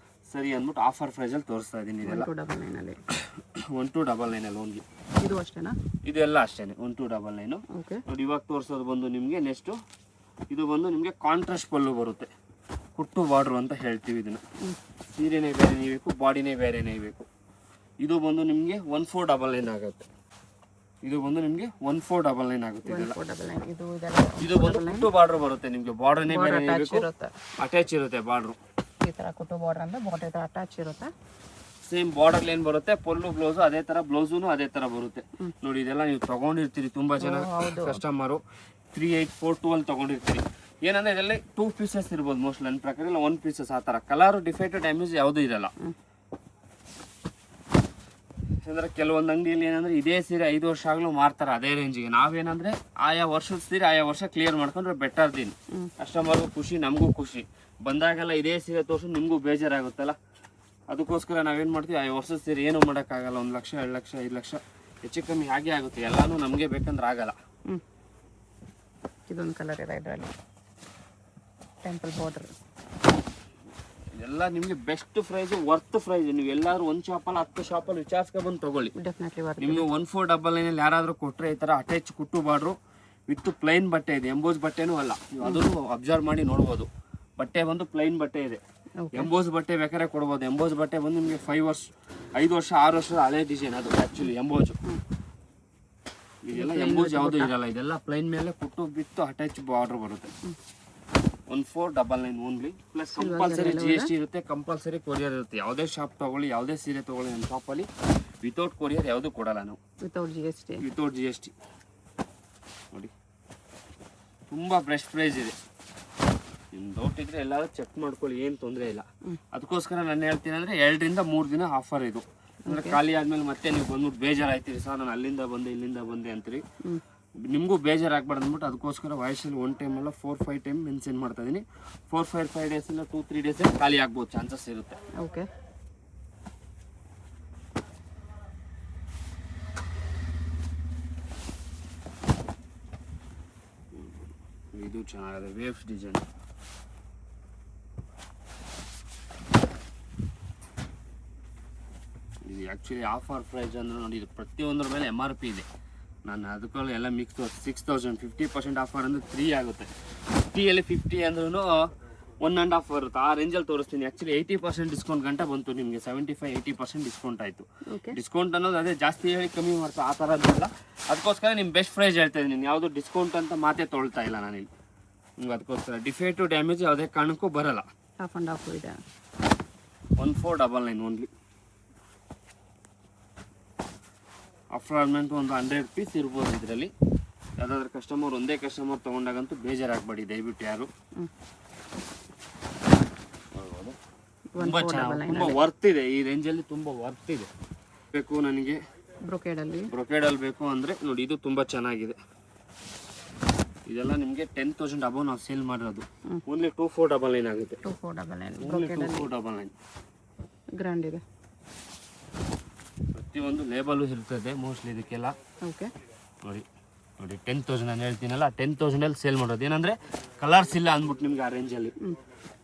ಸರಿ ಅಂದ್ಬಿಟ್ಟು ಆಫರ್ ಪ್ರೈಸಲ್ಲಿ ತೋರಿಸ್ತಾ ಇದ್ದೀನಿ. ಇದೆಲ್ಲ 1299 ಓನ್ಲಿ. ಇದು ಅಷ್ಟೇನಾ? ಇದು ಎಲ್ಲ ಅಷ್ಟೇ 1299 ನೋಡಿ. ಇವಾಗ ತೋರಿಸೋದು ಬಂದು ನಿಮಗೆ ನೆಕ್ಸ್ಟು ಇದು ಬಂದು ನಿಮಗೆ ಕಾಂಟ್ರಾಸ್ಟ್ ಪಲ್ಲು ಬರುತ್ತೆ, ಕುಟ್ಟು ಬಾರ್ಡ್ರು ಅಂತ ಹೇಳ್ತೀವಿ ಇದನ್ನು. ಸೀರೆನೇ ಬೇರೆ ನೇಯಬೇಕು, ಬಾಡಿನೇ ಬೇರೆ ನೇಯಬೇಕು. ಇದು ಬಂದು ನಿಮಗೆ 1499 ಆಗುತ್ತೆ. ಇದು ಬಂದು ನಿಮಗೆ 1499 ಆಗುತ್ತೆ. ಇದು ಬಂದು ಕುಟ್ಟು ಬಾರ್ಡರ್ ಬರುತ್ತೆ ನಿಮಗೆ. ಬಾರ್ಡರ್ನೇ ಬೇರೆ ಅಟ್ಯಾಚ್ ಇರುತ್ತೆ ಬಾರ್ಡರ್. ಈ ತರ ಕುಟ್ಟು ಬಾರ್ಡರ್ ಅಂದ್ರೆ ಬಾರ್ಡರ್ ಅಟ್ಯಾಚ್ ಇರುತ್ತೆ. ಸೇಮ್ ಬಾರ್ಡರ್ ಏನ್ ಬರುತ್ತೆ ಪಲ್ಲು ಬ್ಲೌಸ್ ಅದೇ ತರ, ಬ್ಲೌಸೂನು ಅದೇ ತರ ಬರುತ್ತೆ. ನೋಡಿ ಇದೆಲ್ಲ ನೀವು ತಗೊಂಡಿರ್ತೀರಿ ತುಂಬಾ ಜನ ಕಸ್ಟಮರು 3842 ತಗೊಂಡಿರ್ತೀರಿ. ಏನಂದ್ರೆ ಇದರಲ್ಲಿ 2 ಪೀಸಸ್ ಇರ್ಬೋದು ಮೋಸ್ಟ್ಲಿ, ನನ್ನ ಪ್ರಕಾರ ಇಲ್ಲ 1 ಪೀಸಸ್. ಆ ತರ ಕಲರ್ ಡಿಫೆಕ್ಟ್ ಡ್ಯಾಮೇಜ್ ಯಾವುದೂ ಇರಲ್ಲ. ಅಂದ್ರೆ ಕೆಲವೊಂದು ಅಂಗಡಿಯಲ್ಲಿ ಏನಂದ್ರೆ ಇದೇ ಸೀರೆ 5 ವರ್ಷ ಆಗ್ಲೂ ಮಾರ್ತಾರೆ ಅದೇ ರೇಂಜಿಗೆ. ನಾವೇನಂದ್ರೆ ಆಯಾ ವರ್ಷದ ಸೀರೆ ಆಯಾ ವರ್ಷ ಕ್ಲಿಯರ್ ಮಾಡ್ಕೊಂಡ್ರೆ ಬೆಟರ್ ದಿನ. ಕಸ್ಟಮರ್ಗೂ ಖುಷಿ, ನಮಗೂ ಖುಷಿ. ಬಂದಾಗೆಲ್ಲ ಇದೇ ಸೀರೆ ತೋರಿಸಿ ನಿಮಗೂ ಬೇಜಾರಾಗುತ್ತಲ್ಲ, ಅದಕ್ಕೋಸ್ಕರ ನಾವೇನು ಮಾಡ್ತೀವಿ ಆಯಾ ವರ್ಷದ ಸೀರೆ ಏನೂ ಮಾಡೋಕ್ಕಾಗಲ್ಲ. 1 ಲಕ್ಷ 2 ಲಕ್ಷ 5 ಲಕ್ಷ ಹೆಚ್ಚು ಕಮ್ಮಿ ಹಾಗೆ ಆಗುತ್ತೆ. ಎಲ್ಲಾನು ನಮಗೆ ಬೇಕಂದ್ರೆ ಆಗಲ್ಲ. ಇದೊಂದು ಕಲರ್ ಇದೆ, ಇದರಲ್ಲಿ ಟೆಂಪಲ್ ಬಾರ್ಡರ್. ಇದೆಲ್ಲ ನಿಮಗೆ ಬೆಸ್ಟ್ ಪ್ರೈಸ್, ವರ್ತ್ ಪ್ರೈಸ್. ನೀವು ಎಲ್ಲಾದ್ರೂ ಒಂದು ಶಾಪಲ್ಲಿ 10 ಶಾಪಲ್ಲಿ ವಿಚಾರಿಸ್ಕೊಂಡು ಬಂದು ತಗೊಳ್ಳಿ. ನಿಮಗೆ 1499 ಯಾರಾದರೂ ಕೊಟ್ಟರೆ ಈ ಥರ attach kuttu border with plain ಬಟ್ಟೆ ಇದೆ. ಎಂಬೋಸ್ ಬಟ್ಟೆನೂ ಅಲ್ಲ, ನೀವು ಅದನ್ನು ಅಬ್ಸರ್ವ್ ಮಾಡಿ ನೋಡ್ಬೋದು. ಬಟ್ಟೆ ಬಂದು ಪ್ಲೈನ್ ಬಟ್ಟೆ ಇದೆ. ಎಂಬೋಸ್ ಬಟ್ಟೆ ಬೇಕಾದ್ರೆ ಕೊಡ್ಬೋದು. ಎಂಬೋಸ್ ಬಟ್ಟೆ ಬಂದು ನಿಮಗೆ 5 ವರ್ಷ 6 ವರ್ಷದ ಹಳೆ ಡಿಸೈನ್ ಅದು ಆ್ಯಕ್ಚುಲಿ ಎಂಬೋಜ್. ಇದೆಲ್ಲ ಎಂಬೋಜ್ ಯಾವುದೂ ಇರಲ್ಲ, ಇದೆಲ್ಲ ಪ್ಲೈನ್ ಮೇಲೆ ಕುಟ್ಟು ಬಿತ್ತು ಅಟ್ಯಾಚ್ ಬಾರ್ಡರ್ ಬರುತ್ತೆ. 1499 ಓನ್ಲಿ. ಪ್ಲಸ್ ಕಂಪಲ್ಸರಿ GST ಇರುತ್ತೆ, ಕಂಪಲ್ಸರಿ ಕೊರಿಯರ್ ಇರುತ್ತೆ. ಯಾವುದೇ ಶಾಪ್ ತಗೊಳ್ಳಿ, ಯಾವುದೇ ಸೀರೆ ತಗೊಳ್ಳಿ, ನಮ್ಮ ಶಾಪಲ್ಲಿ ವಿತೌಟ್ ಕೊರಿಯರ್ ಯಾವುದೂ ಕೊಡಲ್ಲ ನಾವು. ವಿತೌಟ್ GST ನೋಡಿ, ತುಂಬ ಬೆಸ್ಟ್ ಪ್ರೈಸ್ ಇದೆ. ನಿಮ್ಮ ಡೌಟ್ ಇದ್ರೆ ಎಲ್ಲರೂ ಚೆಕ್ ಮಾಡ್ಕೊಳ್ಳಿ, ಏನು ತೊಂದರೆ ಇಲ್ಲ. ಅದಕ್ಕೋಸ್ಕರ ನಾನು ಹೇಳ್ತೀನಿ ಅಂದರೆ 2 ರಿಂದ 3 ದಿನ ಆಫರ್ ಇದು. ಅಂದರೆ ಖಾಲಿ ಆದಮೇಲೆ ಮತ್ತೆ ನೀವು ಬಂದ್ಬಿಟ್ಟು ಬೇಜಾರಾಯ್ತೀರಿ, ಸರ್ ನಾನು ಅಲ್ಲಿಂದ ಬಂದೆ ಇಲ್ಲಿಂದ ಬಂದೆ ಅಂತೀರಿ. ನಿಮಗೂ ಬೇಜಾರಾಗ್ಬಾರ್ದು ಅಂದ್ಬಿಟ್ಟು ಅದಕ್ಕೋಸ್ಕರ ವಾಯ್ಸಲ್ಲಿ 1 ಟೈಮ್ ಅಲ್ಲ 4-5 ಟೈಮ್ ಮೆನ್ಷನ್ ಮಾಡ್ತಾ ಇದ್ದೀನಿ. 4-5 ಡೇಸ್ ಇಲ್ಲ 2-3 ಡೇಸ್ ಖಾಲಿ ಆಗ್ಬೋದು, ಚಾನ್ಸಸ್ ಇರುತ್ತೆ. ಓಕೆ, ಇದು ಚೆನ್ನಾಗಿದೆ ವೇವ್ಸ್ ಡಿಸೈನ್. ಇದು ಆ್ಯಕ್ಚುಲಿ ಆಫರ್ ಪ್ರೈಸ್ ಅಂದ್ರೆ ನೋಡಿ, ಇದು ಪ್ರತಿಯೊಂದರ ಮೇಲೆ MRP ಇದೆ. ನಾನು ಅದಕ್ಕೆಲ್ಲ ಎಲ್ಲ ಮಿಕ್ಸ್ 6000 50% ಆಫರ್ ಅಂದರೆ 3 ಆಗುತ್ತೆ. 50ಯಲ್ಲಿ 50 ಅಂದ್ರೂ 1.5 ಬರುತ್ತೆ. ಆ ರೇಂಜಲ್ಲಿ ತೋರಿಸ್ತೀನಿ. ಆ್ಯಕ್ಚುಲಿ 80% ಡಿಸ್ಕೌಂಟ್ ಗಂಟ ಬಂತು ನಿಮಗೆ. 75-80% ಡಿಸ್ಕೌಂಟ್ ಆಯಿತು. ಡಿಸ್ಕೌಂಟ್ ಅನ್ನೋದು ಅದೇ ಜಾಸ್ತಿ ಹೇಳಿ ಕಮ್ಮಿ ಮಾಡ್ತಾ ಆ ಥರದ್ದಲ್ಲ. ಅದಕ್ಕೋಸ್ಕರ ನಿಮ್ಮ ಬೆಸ್ಟ್ ಪ್ರೈಸ್ ಹೇಳ್ತಾ ಇದ್ದೀನಿ. ಯಾವುದು ಡಿಸ್ಕೌಂಟ್ ಅಂತ ಮಾತೇ ತೊಳ್ತಾ ಇಲ್ಲ ನಾನಿಲ್ಲಿ. ನಿಮ್ಗೆ ಅದಕ್ಕೋಸ್ಕರ ಡಿಫೆಕ್ಟಿವ್ ಡ್ಯಾಮೇಜ್ ಯಾವುದೇ ಕಾರಣಕ್ಕೂ ಬರಲ್ಲ. ಹಾಫ್ ಆ್ಯಂಡ್ ಹಾಫ್ ಇದೆ. 1499 ಓನ್ಲಿ. ಅಫ್ರಾಲ್ಮೆಂಟ್ ಒಂದು 100 ಪೀಸ್ ಇರ್ಬೋದು ಇದರಲ್ಲಿ. ಯಾವುದಾದ್ರೂ ಕಸ್ಟಮರ್ ಒಂದೇ ಕಸ್ಟಮರ್ ತೊಗೊಂಡಾಗಂತೂ ಬೇಜಾರಾಗಬೇಡಿ ದಯವಿಟ್ಟು ಯಾರು. ತುಂಬ ಚೆನ್ನಾಗಿ, ತುಂಬ ವರ್ತ್ ಇದೆ. ಈ ರೇಂಜಲ್ಲಿ ತುಂಬ ವರ್ತ್ ಇದೆ. ಬೇಕು ನನಗೆ ಬ್ರೊಕೇಡಲ್ಲಿ ಬೇಕು ಅಂದರೆ ನೋಡಿ, ಇದು ತುಂಬ ಚೆನ್ನಾಗಿದೆ. ಇದೆಲ್ಲ ನಿಮಗೆ 10,000 ಅಬೌವ್ ನಾವು ಸೇಲ್ ಮಾಡಿರೋದು. ಓನ್ಲಿ 2499 ಆಗುತ್ತೆ. 2499 ಗ್ರ್ಯಾಂಡ್ ಇದೆ. ಪ್ರತಿಯೊಂದು ಲೇಬಲು ಇರ್ತದೆ ಮೋಸ್ಟ್ಲಿ ಇದಕ್ಕೆಲ್ಲ. ನೋಡಿ 10,000 ನಾನು ಹೇಳ್ತೀನಲ್ಲ, 10,000 ಸೇಲ್ ಮಾಡೋದು. ಏನಂದರೆ ಕಲರ್ಸ್ ಇಲ್ಲ ಅಂದ್ಬಿಟ್ಟು ನಿಮ್ಗೆ ಆ ರೇಂಜಲ್ಲಿ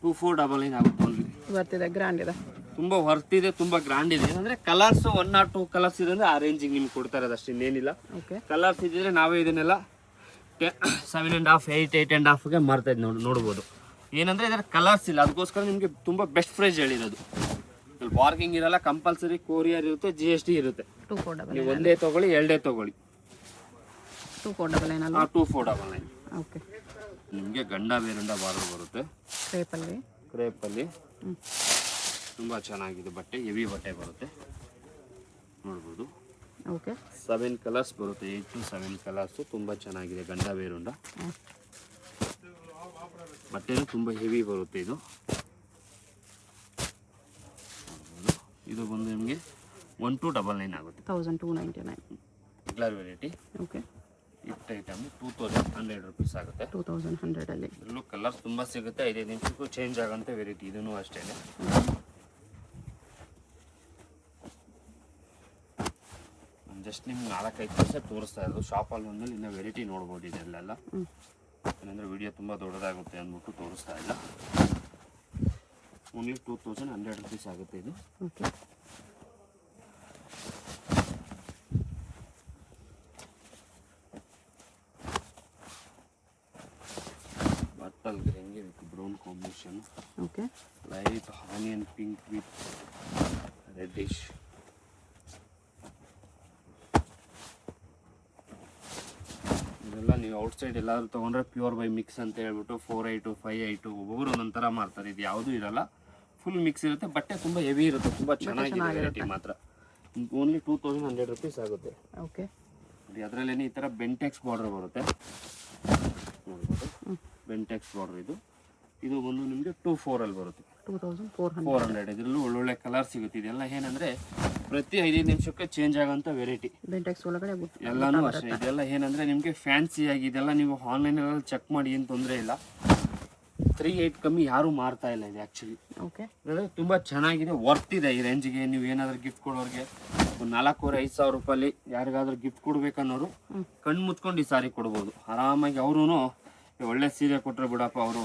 2499 ಆಗುತ್ತೆ ಓನ್ಲಿ. ಬರ್ತಿದೆ, ಗ್ರ್ಯಾಂಡ್ ಇದೆ, ತುಂಬ ವರ್ತ್ ಇದೆ, ತುಂಬ ಗ್ರ್ಯಾಂಡ್ ಇದೆ. ಏನಂದರೆ ಕಲರ್ಸ್ 1 or 2 ಕಲರ್ಸ್ ಇದೆ ಅಂದರೆ ಆ ರೇಂಜಿಗೆ ನಿಮ್ಗೆ ಕೊಡ್ತಾ ಇರೋದು ಅಷ್ಟೇ, ಇನ್ನೇನಿಲ್ಲ. ಕಲರ್ಸ್ ಇದ್ದಿದ್ರೆ ನಾವೇ ಇದನ್ನೆಲ್ಲ 7.5 8.5ಗೆ ಮಾರ್ತಾ ಇದ್ದು ನೋಡ್ಬೋದು. ಏನಂದರೆ ಇದರ ಕಲರ್ಸ್ ಇಲ್ಲ, ಅದಕ್ಕೋಸ್ಕರ ನಿಮಗೆ ತುಂಬ ಬೆಸ್ಟ್ ಪ್ರೈಸ್ ಹೇಳಿರೋದು. ಬಾರ್ಗಿಂಗ್ ಇರಲ್ಲ, ಕಂಪಲ್ಸರಿ ಕೊರಿಯರ್ ಇರುತ್ತೆ, GST ಇರುತ್ತೆ. ನೀವು ಒಂದೇ ತೊಗೊಳ್ಳಿ 2 ತೊಗೊಳ್ಳಿ. 2499 ನಿಮಗೆ ಗಂಡ ಬೇರುಂಡ ಬಾರ್ಡರ್ ಬರುತ್ತೆ. ಕ್ರೇಪಲ್ಲಿ ತುಂಬ ಚೆನ್ನಾಗಿದೆ ಬಟ್ಟೆ, ಹೆವಿ ಬಟ್ಟೆ ಬರುತ್ತೆ ನೋಡ್ಬೋದು. 7 ಕಲರ್ಸ್ ಬರುತ್ತೆ, 8 to 7 ಕಲರ್ಸು. ತುಂಬ ಚೆನ್ನಾಗಿದೆ ಗಂಡ ಬೇರುಂಡ ಬಟ್ಟೆನೂ ತುಂಬ ಹೆವಿ ಬರುತ್ತೆ. ಇದು ಬಂದು ನಿಮಗೆ 1299 ಆಗುತ್ತೆ. 1299 regular variety. Gift item 2100 rupees ಆಗುತ್ತೆ. 2100 ಅಲ್ಲಿ ಇದರಲ್ಲೂ ಕಲರ್ಸ್ ತುಂಬ ಸಿಗುತ್ತೆ. 5 ನಿಮಿಷಕ್ಕೂ ಚೇಂಜ್ ಆಗೋಂಥ ವೆರೈಟಿ ಇದೂ ಅಷ್ಟೇ. ಜಸ್ಟ್ ನಿಮ್ಗೆ 4-5 ವರ್ಷ ತೋರಿಸ್ತಾ ಇರೋದು. ಶಾಪಲ್ಲಿ ಬಂದಮೇಲೆ ಇನ್ನೂ ವೆರೈಟಿ ನೋಡ್ಬೋದು ಇದೆಲ್ಲ. ಏನಂದರೆ ವಿಡಿಯೋ ತುಂಬ ದೊಡ್ಡದಾಗುತ್ತೆ ಅಂದ್ಬಿಟ್ಟು ತೋರಿಸ್ತಾ ಇಲ್ಲ. ಓನ್ಲಿ 2100 rupees ಆಗುತ್ತೆ ಇದು. ಬಟಲ್ ಗ್ರೇನ್ಗೆ with brown combination. Light onion pink with reddish. ಇದೆಲ್ಲ ನೀವು ಔಟ್ಸೈಡ್ ಎಲ್ಲಾದ್ರೂ ತೊಗೊಂಡ್ರೆ ಪ್ಯೂರ್ ಬೈ ಮಿಕ್ಸ್ ಅಂತ ಹೇಳ್ಬಿಟ್ಟು 4 5 ಒಬ್ಬೊಬ್ರು ಒಂದೊಂಥರ ಮಾಡ್ತಾರೆ. ಇದು ಯಾವುದೂ ಇರಲ್ಲ, ಫುಲ್ ಮಿಕ್ಸ್ ಇರುತ್ತೆ. ಬಟ್ಟೆ ತುಂಬ ಹೆವಿ ಇರುತ್ತೆ, ತುಂಬ ಚೆನ್ನಾಗಿದೆ ವೆರೈಟಿ ಮಾತ್ರ. ಓನ್ಲಿ 2100 rupees ಆಗುತ್ತೆ. ಓಕೆ, ಅದರಲ್ಲೇನೆ ಈ ಥರ ಬೆಂಟೆಕ್ಸ್ ಬಾರ್ಡರ್ ಬರುತ್ತೆ ನೋಡ್ಬೋದು. ಬೆಂಟೆಕ್ಸ್ ಬಾರ್ಡರ್ ಇದು ಬಂದು ನಿಮಗೆ 24 ಬರುತ್ತೆ, 2400. ಇದರಲ್ಲೂ ಒಳ್ಳೊಳ್ಳೆ ಕಲರ್ ಸಿಗುತ್ತೆ. ಇದೆಲ್ಲ ಏನಂದ್ರೆ ಪ್ರತಿ 5 ನಿಮಿಷಕ್ಕೆ ಚೇಂಜ್ ಆಗೋಂಥ ವೆರೈಟಿ ಬೆಂಟೆಕ್ಸ್ ಒಳಗಡೆ ಎಲ್ಲಾನು ಅಷ್ಟೇ. ಇದೆಲ್ಲ ಏನಂದ್ರೆ ನಿಮಗೆ ಫ್ಯಾನ್ಸಿ ಆಗಿ ಇದೆಲ್ಲ ನೀವು ಆನ್ಲೈನಲ್ಲಿ ಚೆಕ್ ಮಾಡಿ ಏನು ತೊಂದರೆ ಇಲ್ಲ. 3-8 ಕಮ್ಮಿ ಯಾರು ಮಾರ್ತಾ ಇಲ್ಲ ಇದು ಆ್ಯಕ್ಚುಲಿ. ಓಕೆ, ಅಂದರೆ ತುಂಬ ಚೆನ್ನಾಗಿದೆ, ವರ್ತ್ ಇದೆ ಈ ರೇಂಜಿಗೆ. ನೀವು ಏನಾದರೂ ಗಿಫ್ಟ್ ಕೊಡೋರಿಗೆ ಒಂದು 4,000-5,000 ರೂಪಾಯಿ ಯಾರಿಗಾದ್ರೂ ಗಿಫ್ಟ್ ಕೊಡ್ಬೇಕನ್ನೋರು ಕಣ್ಣು ಮುಚ್ಕೊಂಡು ಈ ಸಾರಿ ಕೊಡ್ಬೋದು ಆರಾಮಾಗಿ. ಅವರು ಒಳ್ಳೆ ಸೀರೆ ಕೊಟ್ಟರೆ ಬಿಡಪ್ಪ ಅವರು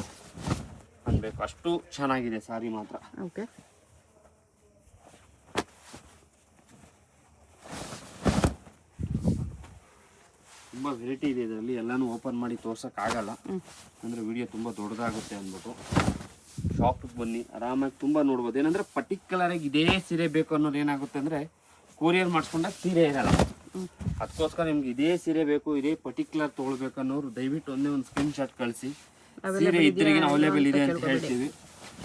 ಅನ್ಬೇಕು, ಅಷ್ಟು ಚೆನ್ನಾಗಿದೆ ಸಾರಿ ಮಾತ್ರ. ಓಕೆ, ತುಂಬ ವೆರೈಟಿ ಇದೆ ಇದರಲ್ಲಿ. ಎಲ್ಲನೂ ಓಪನ್ ಮಾಡಿ ತೋರ್ಸೋಕ್ಕಾಗಲ್ಲ, ಅಂದರೆ ವಿಡಿಯೋ ತುಂಬ ದೊಡ್ಡದಾಗುತ್ತೆ ಅಂದ್ಬಿಟ್ಟು. ಶಾಪಿಗೆ ಬನ್ನಿ ಆರಾಮಾಗಿ ತುಂಬ ನೋಡ್ಬೋದು. ಏನಂದರೆ ಪರ್ಟಿಕ್ಯುಲರಾಗಿ ಇದೇ ಸೀರೆ ಬೇಕು ಅನ್ನೋದು ಏನಾಗುತ್ತೆ ಅಂದರೆ ಕೊರಿಯರ್ ಮಾಡಿಸ್ಕೊಂಡಾಗ ಸೀರೆ ಇರಲ್ಲ. ಅದಕ್ಕೋಸ್ಕರ ನಿಮ್ಗೆ ಇದೇ ಸೀರೆ ಬೇಕು, ಇದೇ ಪರ್ಟಿಕ್ಯುಲರ್ ತೊಗೊಳ್ಬೇಕು ಅನ್ನೋರು ದಯವಿಟ್ಟು ಒಂದೇ ಒಂದು ಸ್ಕ್ರೀನ್ ಶಾಟ್ ಕಳಿಸಿ. ಸೀರೆ ಇದ್ರಿಗೆ ಅವೈಲೇಬಲ್ ಇದೆ ಅಂತ ಹೇಳ್ತೀವಿ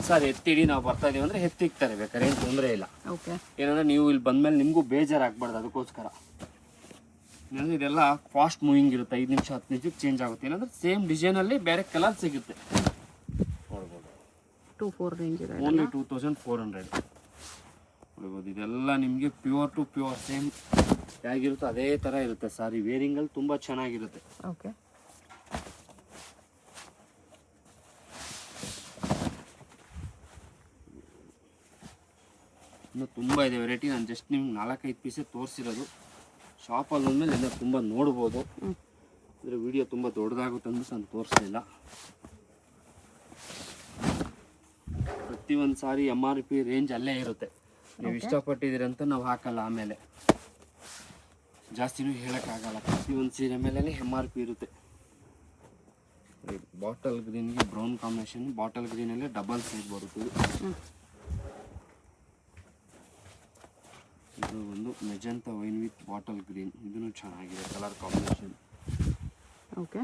ಸರ್, ಎತ್ತಿಡಿ ನಾವು ಬರ್ತಾ ಇದೀವಿ ಅಂದರೆ ಎತ್ತಿಕ್ತಾರೆ, ಬೇಕಾದ್ರೆ ಏನು ತೊಂದರೆ ಇಲ್ಲ. ಏನಂದರೆ ನೀವು ಇಲ್ಲಿ ಬಂದಮೇಲೆ ನಿಮಗೂ ಬೇಜಾರಾಗಬಾರ್ದು, ಅದಕ್ಕೋಸ್ಕರ. ಏನಂದರೆ ಇದೆಲ್ಲ ಫಾಸ್ಟ್ ಮೂವಿಂಗ್ ಇರುತ್ತೆ, 5 ನಿಮಿಷ 10 ನಿಮಿಷಕ್ಕೆ ಚೇಂಜ್ ಆಗುತ್ತೆ. ಏನಂದರೆ ಸೇಮ್ ಡಿಸೈನಲ್ಲಿ ಬೇರೆ ಕಲರ್ ಸಿಗುತ್ತೆ ನೋಡ್ಬೋದು. 24 ರೇಂಜ್ ಇದೆ, ಓನ್ಲಿ 2400 ನೋಡ್ಬೋದು. ಇದೆಲ್ಲ ನಿಮಗೆ ಪ್ಯೂರ್ ಟು ಪ್ಯೂರ್ ಸೇಮ್ ಹೇಗಿರುತ್ತೋ ಅದೇ ಥರ ಇರುತ್ತೆ ಸಾರಿ. ವೇರಿಂಗಲ್ಲಿ ತುಂಬ ಚೆನ್ನಾಗಿರುತ್ತೆ. ಓಕೆ, ಇನ್ನು ತುಂಬ ಇದೆ ವೆರೈಟಿ. ನಾನು ಜಸ್ಟ್ ನಿಮ್ಗೆ 4-5 ಪೀಸೇ ತೋರಿಸಿರೋದು. ಶಾಪಲ್ಲಿ ಬಂದಮೇಲೆ ಎಲ್ಲ ತುಂಬ ನೋಡ್ಬೋದು. ಅಂದರೆ ವಿಡಿಯೋ ತುಂಬ ದೊಡ್ಡದಾಗುತ್ತೆ ಅಂದ್ಬಿಟ್ಟು ನಾನು ತೋರಿಸ್ಲಿಲ್ಲ. ಪ್ರತಿಯೊಂದು ಸಾರಿ MRP ರೇಂಜ್ ಅಲ್ಲೇ ಇರುತ್ತೆ. ನೀವು ಇಷ್ಟಪಟ್ಟಿದ್ದೀರಂತ ನಾವು ಹಾಕಲ್ಲ, ಆಮೇಲೆ ಜಾಸ್ತಿನೂ ಹೇಳೋಕ್ಕಾಗಲ್ಲ. ಪ್ರತಿಯೊಂದು ಸೀರೆ ಮೇಲೆ MRP ಇರುತ್ತೆ. ಬಾಟಲ್ ಗ್ರೀನ್ಗೆ ಬ್ರೌನ್ ಕಾಂಬಿನೇಷನ್, ಬಾಟಲ್ ಗ್ರೀನಲ್ಲೇ ಡಬಲ್ ಸೈಡ್ ಬರುತ್ತೆ. ಇದು ಒಂದು magenta wine with bottle green, ಇದೂ ಚೆನ್ನಾಗಿದೆ ಕಲರ್ ಕಾಂಬಿನೇಷನ್. ಓಕೆ,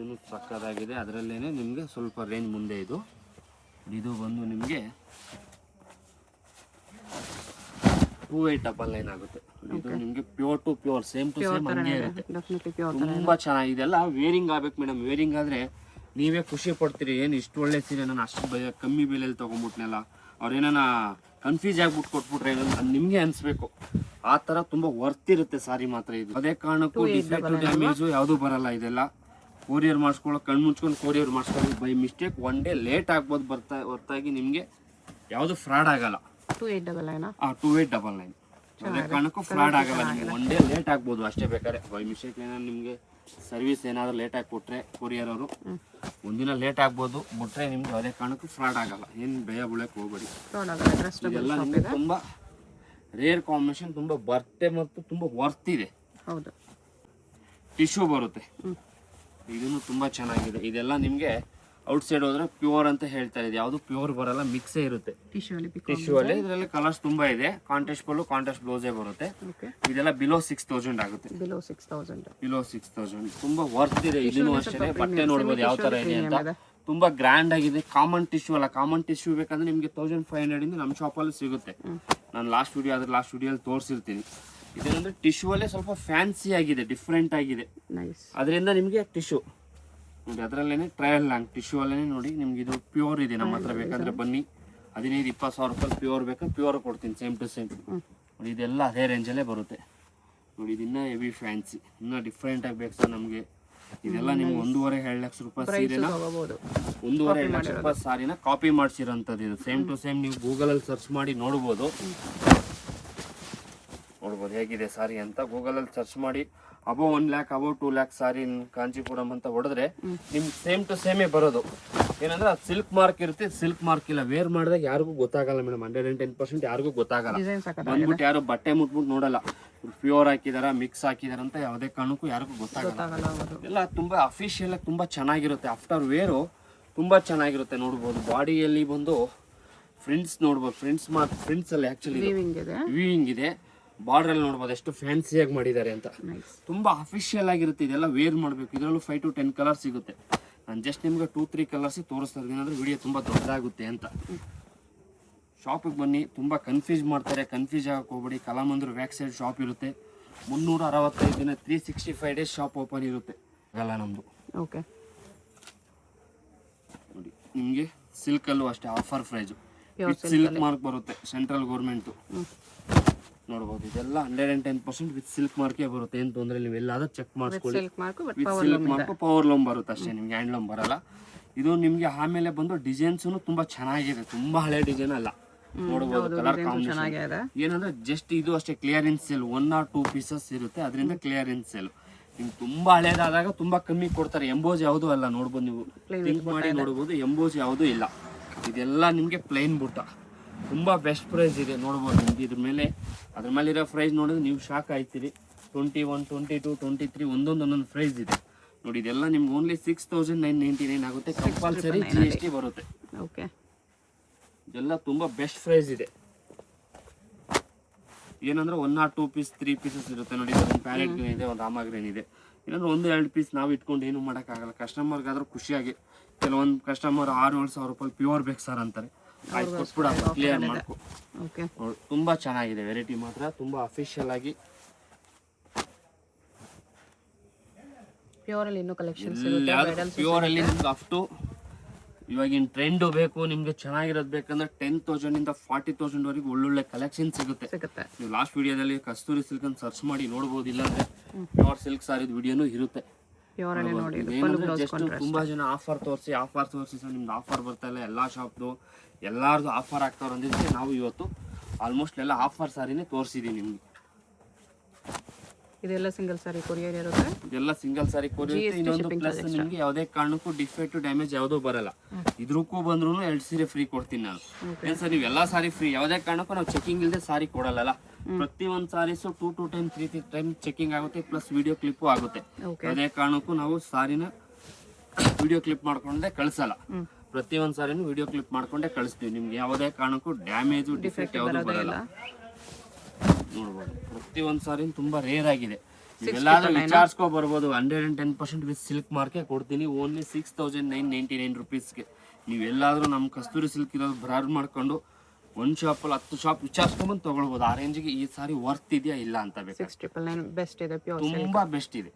ಇದೂ ಸಕ್ಕದಾಗಿದೆ. ಅದರಲ್ಲೇನೆ ನಿಮಗೆ ಸ್ವಲ್ಪ ರೇಂಜ್ ಮುಂದೆ ಇದು ಬಂದು ನಿಮಗೆ 2899 ಆಗುತ್ತೆ. ಇದು ನಿಮಗೆ pure to pure same to same ಹಂಗೆ ಇರುತ್ತೆ. ತುಂಬ ಚೆನ್ನಾಗಿದೆ. ಇದೆಲ್ಲ ವೇರಿಂಗ್ ಆಗ್ಬೇಕು ಮೇಡಮ್. ವೇರಿಂಗ್ ಆದರೆ ನೀವೇ ಖುಷಿ ಪಡ್ತೀರಿ, ಏನು ಇಷ್ಟು ಒಳ್ಳೆ ಸೀರೆ ನಾನು ಅಷ್ಟು ಕಮ್ಮಿ ಬೆಲೆಯಲ್ಲಿ ತೊಗೊಂಬಿಟ್ನಲ್ಲ, ಅವ್ರೇನ ಕನ್ಫ್ಯೂಸ್ ಆಗ್ಬಿಟ್ಟು ಕೊಟ್ಬಿಟ್ರೆ ನಿಮಗೆ ಅನಿಸ್ಬೇಕು. ಆ ಥರ ತುಂಬ ವರ್ತ್ ಇರುತ್ತೆ ಸಾರಿ ಮಾತ್ರ. ಇದು ಅದೇ ಕಾರಣಕ್ಕೂ ಡಿಫೆಕ್ಟ್ ಡ್ಯಾಮೇಜು ಯಾವುದೂ ಬರಲ್ಲ. ಇದೆಲ್ಲ ಕೊರಿಯರ್ ಮಾಡಿಸ್ಕೊಳ್ಳೋ ಕಣ್ಣು ಮುಚ್ಕೊಂಡು ಕೊರಿಯರ್ ಮಾಡಿಸ್ಕೊಳ್ಳಿ. ಬೈ ಮಿಸ್ಟೇಕ್ 1 ಡೇ ಲೇಟ್ ಆಗ್ಬೋದು ಹೊರತಾಗಿ ನಿಮಗೆ ಯಾವುದು ಫ್ರಾಡ್ ಆಗಲ್ಲ. 2899 ಅದೇ ಕಾರಣಕ್ಕೂ ಫ್ರಾಡ್ ಆಗಲ್ಲ. ನಿಮಗೆ 1 ಡೇ ಲೇಟ್ ಆಗ್ಬೋದು ಅಷ್ಟೇ. ಬೇಕಾದ್ರೆ ಬೈ ಮಿಸ್ಟೇಕ್ ಏನಾದ್ರು ನಿಮಗೆ ಸರ್ವಿಸ್ ಏನಾದರೂ ಲೇಟಾಗಿ ಕೊಟ್ಟರೆ ಕೊರಿಯರ್ ಅವರು ಒಂದಿನ ಲೇಟ್ ಆಗ್ಬೋದು, ಬಿಟ್ರೆ ನಿಮ್ಗೆ ಅದೇ ಕಾರಣಕ್ಕೂ ಫ್ರಾಡ್ ಆಗಲ್ಲ. ಏನು ಭಯ ಬೀಳಕ್ಕೆ ಹೋಗ್ಬೇಡಿ. ಇದೆಲ್ಲ ನಿಮಗೆ ತುಂಬ ರೇರ್ ಕಾಂಬಿನೇಷನ್, ತುಂಬ ಬಟ್ಟೆ ಮತ್ತು ತುಂಬ ವರ್ತ್ ಇದೆ. ಹೌದು, ಟಿಶ್ಯೂ ಬರುತ್ತೆ. ಇದನ್ನು ತುಂಬ ಚೆನ್ನಾಗಿದೆ. ಇದೆಲ್ಲ ನಿಮಗೆ ಔಟ್ಸೈಡ್ ಹೋದ್ರೆ ಪ್ಯೂರ್ ಅಂತ ಹೇಳ್ತಾರೆ. ಇದು ಯಾವುದು ಪ್ಯೂರ್ ಬರಲ್ಲ, ಮಿಕ್ಸೇ ಇರುತ್ತೆ ಟಿಶ್ಯೂ ಅಲ್ಲಿ. ಇದರಲ್ಲಿ ಕಲರ್ಸ್ ತುಂಬಾ ಇದೆ. ಕಾಂಟ್ರಾಸ್ಟ್ ಪಲ್ಲು, ಕಾಂಟ್ರಾಸ್ಟ್ ಬ್ಲೌಸೇ ಬರುತ್ತೆ. ಇದೆಲ್ಲ ಬಿಲೋ 6000 ಆಗುತ್ತೆ. ಬಿಲೋ 6000 ತುಂಬಾ ವರ್ತ್ ಇದೆ. ಇದನ್ನು ಅಷ್ಟೇ. ಬಟ್ಟೆ ನೋಡ್ಬೋದು ಯಾವ ತರ ಇದೆ ಅಂತ. ತುಂಬಾ ಗ್ರ್ಯಾಂಡ್ ಆಗಿದೆ. ಕಾಮನ್ ಟಿಶ್ಯೂ ಅಲ್ಲ. ಕಾಮನ್ ಟಿಶ್ಯೂ ಬೇಕಂದ್ರೆ ನಿಮಗೆ 1500 ಇಂದ ನಮ್ಮ ಶಾಪಲ್ಲಿ ಸಿಗುತ್ತೆ. ನಾನು ಲಾಸ್ಟ್ ವಿಡಿಯೋಲ್ಲಿ ತೋರಿಸಿರ್ತೀನಿ. ಇದೇನಂದ್ರೆ ಟಿಶ್ಯೂ ಅಲ್ಲೇ ಸ್ವಲ್ಪ ಫ್ಯಾನ್ಸಿ ಆಗಿದೆ, ಡಿಫ್ರೆಂಟ್ ಆಗಿದೆ. ಅದರಿಂದ ನಿಮಗೆ ಟಿಶ್ಯೂ ನೋಡಿ, ಅದರಲ್ಲೇನೆ ಟ್ರಯಲ್ ಲಾಂಗ್ ಟಿಶ್ಯೂ ಅಲ್ಲೇ ನೋಡಿ. ನಿಮ್ಗೆ ಇದು ಪ್ಯೂರ್ ಇದೆ ನಮ್ಮ ಹತ್ರ. ಬೇಕಾದ್ರೆ ಬನ್ನಿ, 15-20 ಸಾವಿರ ರೂಪಾಯಿ ಪ್ಯೂರ್ ಬೇಕಾದ್ರೆ ಪ್ಯೂರ್ ಕೊಡ್ತೀನಿ, ಸೇಮ್ ಟು ಸೇಮ್ ನೋಡಿ. ಇದೆಲ್ಲ ಅದೇ ರೇಂಜಲ್ಲೇ ಬರುತ್ತೆ ನೋಡಿ. ಇದನ್ನ ಹೆವಿ ಫ್ಯಾನ್ಸಿ, ಇನ್ನೂ ಡಿಫ್ರೆಂಟ್ ಆಗಿ ಬೇಕು ಸರ್ ನಮಗೆ. ಇದೆಲ್ಲ ನಿಮ್ಗೆ 1.5-2 ಲಕ್ಷ ರೂಪಾಯಿ ಸೀರೆನ 1.5-2 ಲಕ್ಷ ರೂಪಾಯಿ ಸಾರಿನ ಕಾಪಿ ಮಾಡಿಸಿರೋಂಥದ್ದು. ಇದು ಸೇಮ್ ಟು ಸೇಮ್ ನೀವು ಗೂಗಲಲ್ಲಿ ಸರ್ಚ್ ಮಾಡಿ ನೋಡ್ಬೋದು ಹೇಗಿದೆ ಸಾರಿ ಅಂತ. ಗೂಗಲಲ್ಲಿ ಸರ್ಚ್ ಮಾಡಿ ಅಬೌವ್ 1 lakh ಅಬೌವ್ 2 lakh ಸಾರಿ ಕಾಂಚೀಪುರಂ ಅಂತ ಹೊಡೆದ್ರೆ ನಿಮ್ಗೆ ಸೇಮ್ ಟು ಸೇಮೇ ಬರೋದು. ಏನಂದ್ರೆ ಅದು ಸಿಲ್ಕ್ ಮಾರ್ಕ್ ಇರುತ್ತೆ, ಸಿಲ್ಕ್ ಮಾರ್ಕ್ ಇಲ್ಲ. ವೇರ್ ಮಾಡಿದಾಗ ಯಾರಿಗೂ ಗೊತ್ತಾಗಲ್ಲ ಮೇಡಮ್. 110% ಯಾರಿಗೂ ಗೊತ್ತಾಗಲ್ಲ. ಬಂದ್ಬಿಟ್ಟು ಯಾರು ಬಟ್ಟೆ ಮುಟ್ಬಿಟ್ಟು ನೋಡಲ್ಲ ಪ್ಯೂರ್ ಹಾಕಿದಾರ ಮಿಕ್ಸ್ ಹಾಕಿದಾರ ಅಂತ ಯಾವುದೇ ಕಾರಣಕ್ಕೂ ಯಾರಿಗೂ ಗೊತ್ತಾಗಲ್ಲ. ಎಲ್ಲ ತುಂಬಾ ಅಫಿಷಿಯಲ್ ಆಗಿ ತುಂಬಾ ಚೆನ್ನಾಗಿರುತ್ತೆ. ಆಫ್ಟರ್ ವೇರು ತುಂಬಾ ಚೆನ್ನಾಗಿರುತ್ತೆ ನೋಡ್ಬೋದು. ಬಾಡಿಯಲ್ಲಿ ಬಂದು ಫ್ರಿಂಟ್ಸ್ ನೋಡ್ಬೋದು. ಫ್ರಿಂಟ್ಸ್ ಅಲ್ಲಿ ಆಕ್ಚುಲಿ ವೀವಿಂಗ್ ಇದೆ. ಬಾರ್ಡರ್ ಅಲ್ಲಿ ನೋಡ್ಬೋದು ಎಷ್ಟು ಫ್ಯಾನ್ಸಿಯಾಗಿ ಮಾಡಿದ್ದಾರೆ ಅಂತ. ತುಂಬಾ ಅಫಿಷಿಯಲ್ ಆಗಿರುತ್ತೆ, ಇದೆಲ್ಲ ವೇರ್ ಮಾಡಬೇಕು. ಇದರಲ್ಲೂ 5 to 10 ಕಲರ್ ಸಿಗುತ್ತೆ. ನಾನು ಜಸ್ಟ್ ನಿಮ್ಗೆ 2-3 ಕಲರ್ಸ್ ತೋರಿಸ್ತಾ ಇದ್ದೀನಿ, ಅಂದ್ರೆ ವಿಡಿಯೋ ತುಂಬಾ ದೊಡ್ಡದಾಗುತ್ತೆ ಅಂತ. ಶಾಪಿಗೆ ಬನ್ನಿ, ತುಂಬಾ ಕನ್ಫ್ಯೂಸ್ ಮಾಡ್ತಾರೆ, ಕನ್ಫ್ಯೂಸ್ ಆಗಕ್ಕೆ ಹೋಗ್ಬೇಡಿ. ಕಲಾಮಂದಿರ್ ಬ್ಯಾಕ್ ಸೈಡ್ ಶಾಪ್ ಇರುತ್ತೆ. 365 ದಿನ 365 ಡೇಸ್ ಶಾಪ್ ಓಪನ್ ಇರುತ್ತೆ. ಆಗಲ್ಲ ನಮ್ದು. ಓಕೆ, ನೋಡಿ ನಿಮಗೆ ಸಿಲ್ಕ್ ಅಲ್ಲೂ ಅಷ್ಟೇ ಆಫರ್ ಪ್ರೈಸ್, ಸಿಲ್ಕ್ ಮಾರ್ಕ್ ಬರುತ್ತೆ, ಸೆಂಟ್ರಲ್ ಗೌರ್ಮೆಂಟ್ ನೋಡ್ಬೋದು. ಇದೆಲ್ಲ 110% ವಿತ್ ಸಿಲ್ಕ್ ಮಾರ್ಕೇ ಬರುತ್ತೆ, ಏನು ತೊಂದರೆ ಇಲ್ಲ. ನೀವೆಲ್ಲಾದ್ರೂ ಚೆಕ್ ಮಾಡಿಸ್ಕೊಳ್ಳಿ. With silk mark, power loam ಬರುತ್ತೆ ಅಷ್ಟೇ, ನಿಮ್ಗೆ ಹ್ಯಾಂಡ್ ಲೋಮ್ ಬರಲ್ಲ. ಇದು ನಿಮ್ಗೆ ಆಮೇಲೆ ಬಂದು ಡಿಸೈನ್ಸ್ ತುಂಬಾ ಚೆನ್ನಾಗಿದೆ, ತುಂಬಾ ಹಳೆ ಡಿಸೈನ್ ಅಲ್ಲ. ನೋಡಬಹುದು ಕಲರ್ ಕಾಂಬಿನೇಷನ್ ಏನಂದ್ರೆ ಜಸ್ಟ್ ಇದು ಅಷ್ಟೇ ಕ್ಲಿಯರೆನ್ಸ್ ಸೇಲ್, 1 or 2 ಪೀಸಸ್ ಇರುತ್ತೆ, ಅದರಿಂದ ಕ್ಲಿಯರೆನ್ಸ್ ಸೇಲ್. ನಿಮ್ಗೆ ತುಂಬಾ ಹಳೇದಾದಾಗ ತುಂಬಾ ಕಮ್ಮಿ ಕೊಡ್ತಾರೆ. ಎಂಬೋಜ್ ಯಾವುದು ಅಲ್ಲ, ನೋಡ್ಬೋದು ನೀವು ಥಿಂಕ್ ಮಾಡಿ ನೋಡ್ಬೋದು, ಎಂಬೋಜ್ ಯಾವುದು ಇಲ್ಲ. ಇದೆಲ್ಲ ನಿಮ್ಗೆ ಪ್ಲೈನ್ ಬುಟ್ಟ, ತುಂಬಾ ಬೆಸ್ಟ್ ಪ್ರೈಸ್ ಇದೆ. ನೋಡ್ಬೋದು ನಿಮ್ಗೆ ಇದ್ರ ಮೇಲೆ ಅದ್ರ ಮೇಲೆ ಇರೋ ಪ್ರೈಸ್ ನೋಡಿದ್ರೆ ನೀವು ಶಾಕ್ ಆಯ್ತೀರಿ. 21, 22, 23 ಒಂದೊಂದು ಪ್ರೈಸ್ ಇದೆ ನೋಡಿ. ಇದೆಲ್ಲ ನಿಮ್ಗೆ ಓನ್ಲಿ 6999 ಆಗುತ್ತೆ. ಕಂಪಲ್ಸರಿ GST ಬರುತ್ತೆ. ಓಕೆ, ಇದೆಲ್ಲ ತುಂಬಾ ಬೆಸ್ಟ್ ಪ್ರೈಸ್ ಇದೆ. ಏನಂದ್ರೆ 1 or 2 ಪೀಸ್ 3 ಪೀಸಸ್ ಇರುತ್ತೆ ನೋಡಿ. ಒಂದು ಪ್ಯಾಲೆಟ್ ಗ್ರೀನ್ ಇದೆ, ಒಂದು ರಾಮ ಗ್ರೀನ್ ಇದೆ. ಏನಂದ್ರೆ 1-2 ಪೀಸ್ ನಾವು ಇಟ್ಕೊಂಡು ಏನು ಮಾಡೋಕ್ಕಾಗಲ್ಲ. ಕಸ್ಟಮರ್ಗಾದ್ರೂ ಖುಷಿಯಾಗಿ, ಕೆಲವೊಂದು ಕಸ್ಟಮರ್ 6-7 ಸಾವಿರ ರೂಪಾಯಿ ಪ್ಯೂರ್ ಬೇಕು ಸರ್ ಅಂತಾರೆ, ಆಯ್ತು ಕೊಟ್ಬಿಡ, ಕ್ಲಿಯರ್ ಮಾಡ್ಕೊ. ತುಂಬಾ ಚೆನ್ನಾಗಿದೆ ವೆರೈಟಿ ಮಾತ್ರ, ತುಂಬಾ ಅಫಿಷಿಯಲ್ ಆಗಿ. ಪ್ಯೂರ್ ಅಲ್ಲಿ ಇನ್ನೂ ಕಲೆಕ್ಷನ್ಸ್ ಪ್ಯೂರ್ ಅಲ್ಲಿ ನಿಮ್ಗೆ ಅಪ್ ಟು ಇವಾಗಿನ ಟ್ರೆಂಡ್ ಬೇಕು ನಿಮ್ಗೆ, ಚೆನ್ನಾಗಿರೋದು ಬೇಕಂದ್ರೆ 10,000 ಇಂದ 40,000 ವರೆಗೂ ಒಳ್ಳೊಳ್ಳೆ ಕಲೆಕ್ಷನ್ ಸಿಗುತ್ತೆ. ನೀವು ಲಾಸ್ಟ್ ವಿಡಿಯೋದಲ್ಲಿ ಕಸ್ತೂರಿ ಸಿಲ್ಕ್ ಅಂತ ಸರ್ಚ್ ಮಾಡಿ ನೋಡಬಹುದು, ಇಲ್ಲಾಂದ್ರೆ ಪ್ಯೂರ್ ಸಿಲ್ಕ್ ಸಾರಿದ ವಿಡಿಯೋನು ಇರುತ್ತೆ. ಜಸ್ಟ್ ತುಂಬಾ ಜನ ಆಫರ್ ತೋರಿಸಿ ಸರ್ ನಿಮ್ದು ಆಫರ್ ಬರ್ತಾ ಇಲ್ಲ, ಎಲ್ಲಾ ಶಾಪ್ದು ಎಲ್ಲಾರ್ದು ಆಫರ್ ಆಗ್ತಾವ್ರ ಅಂದಿದ್ದಕ್ಕೆ ನಾವು ಇವತ್ತು ಆಲ್ಮೋಸ್ಟ್ ಎಲ್ಲ ಆಫರ್ ಸಾರಿನೇ ತೋರಿಸಿದೀವಿ ನಿಮ್ಗೆ. ಇದೆಲ್ಲ ಸಿಂಗಲ್ ಸಾರಿ ಕೊರಿಯರ್ ಇರುತ್ತೆ, ಇದೆಲ್ಲ ಸಿಂಗಲ್ ಸಾರಿ ಕೊರಿಯರ್. ಇನ್ನೊಂದು ಪ್ಲಸ್ ನಿಮ್ಗೆ ಯಾವುದೇ ಕಾರಣಕ್ಕೂ ಡಿಫೆಕ್ಟ್ ಡ್ಯಾಮೇಜ್ ಯಾವುದೂ ಬರಲ್ಲ. ಇದ್ರಕ್ಕೂ ಬಂದ್ರು 2 ಸೀರೆ ಫ್ರೀ ಕೊಡ್ತೀನಿ ನಾನು. ಏನ್ ಸರ್ ನೀವು ಎಲ್ಲಾ ಸಾರಿ ಫ್ರೀ, ಯಾವುದೇ ಕಾರಣಕ್ಕೂ ನಾವು ಚೆಕಿಂಗ್ ಇಲ್ಲದೆ ಸಾರಿ ಕೊಡಲ್ಲ. ಪ್ರತಿ ಒಂದು ಸಾರೀಸು 2 to 3 ಟೈಮ್ ಚೆಕಿಂಗ್ ಆಗುತ್ತೆ, ಪ್ಲಸ್ ವಿಡಿಯೋ ಕ್ಲಿಪ್ಪು ಆಗುತ್ತೆ. ಯಾವುದೇ ಕಾರಣಕ್ಕೂ ನಾವು ಸಾರಿನ ವಿಡಿಯೋ ಕ್ಲಿಪ್ ಮಾಡ್ಕೊಂಡೆ ಕಳ್ಸಲ್ಲ. ಪ್ರತಿ ಒಂದು ಸಾರಿನೂ ವಿಡಿಯೋ ಕ್ಲಿಪ್ ಮಾಡ್ಕೊಂಡೆ ಕಳಿಸ್ತೀವಿ. ನಿಮ್ಗೆ ಯಾವುದೇ ಕಾರಣಕ್ಕೂ ಡ್ಯಾಮೇಜು ಡಿಫೆಕ್ಟ್ ಯಾವುದು ಬರಲ್ಲ. ನೋಡ್ಬೋದು ಪ್ರತಿ ಒಂದು ಸಾರಿ ತುಂಬಾ ರೇರ್ ಆಗಿದೆ. ನೀವೆಲ್ಲಾದ್ರೂ ವಿಚಾರಿಸ್ಕೊ ಬರ್ಬೋದು. 110% ವಿತ್ ಸಿಲ್ಕ್ ಮಾರ್ಕೆ ಕೊಡ್ತೀನಿ, ಓನ್ಲಿ 6999 ರುಪೀಸ್ಗೆ. ನೀವೆಲ್ಲಾದ್ರೂ ನಮ್ಮ ಕಸ್ತೂರಿ ಸಿಲ್ಕ್ ಇರೋದು ಬ್ರಾಡ್ ಮಾಡ್ಕೊಂಡು ಒಂದು ಶಾಪಲ್ಲಿ 10 ಶಾಪ್ ವಿಚಾರಿಸ್ಕೊಂಡ್ಬಂದು ತಗೊಳ್ಬೋದು. ಆ ರೇಂಜಿಗೆ ಈ ಸಾರಿ ವರ್ತ್ ಇದೆಯಾ ಇಲ್ಲ ಅಂತ ಬೇಕು. 6999 ಬೆಸ್ಟ್ ಇದೆ, ತುಂಬಾ ಬೆಸ್ಟ್ ಇದೆ.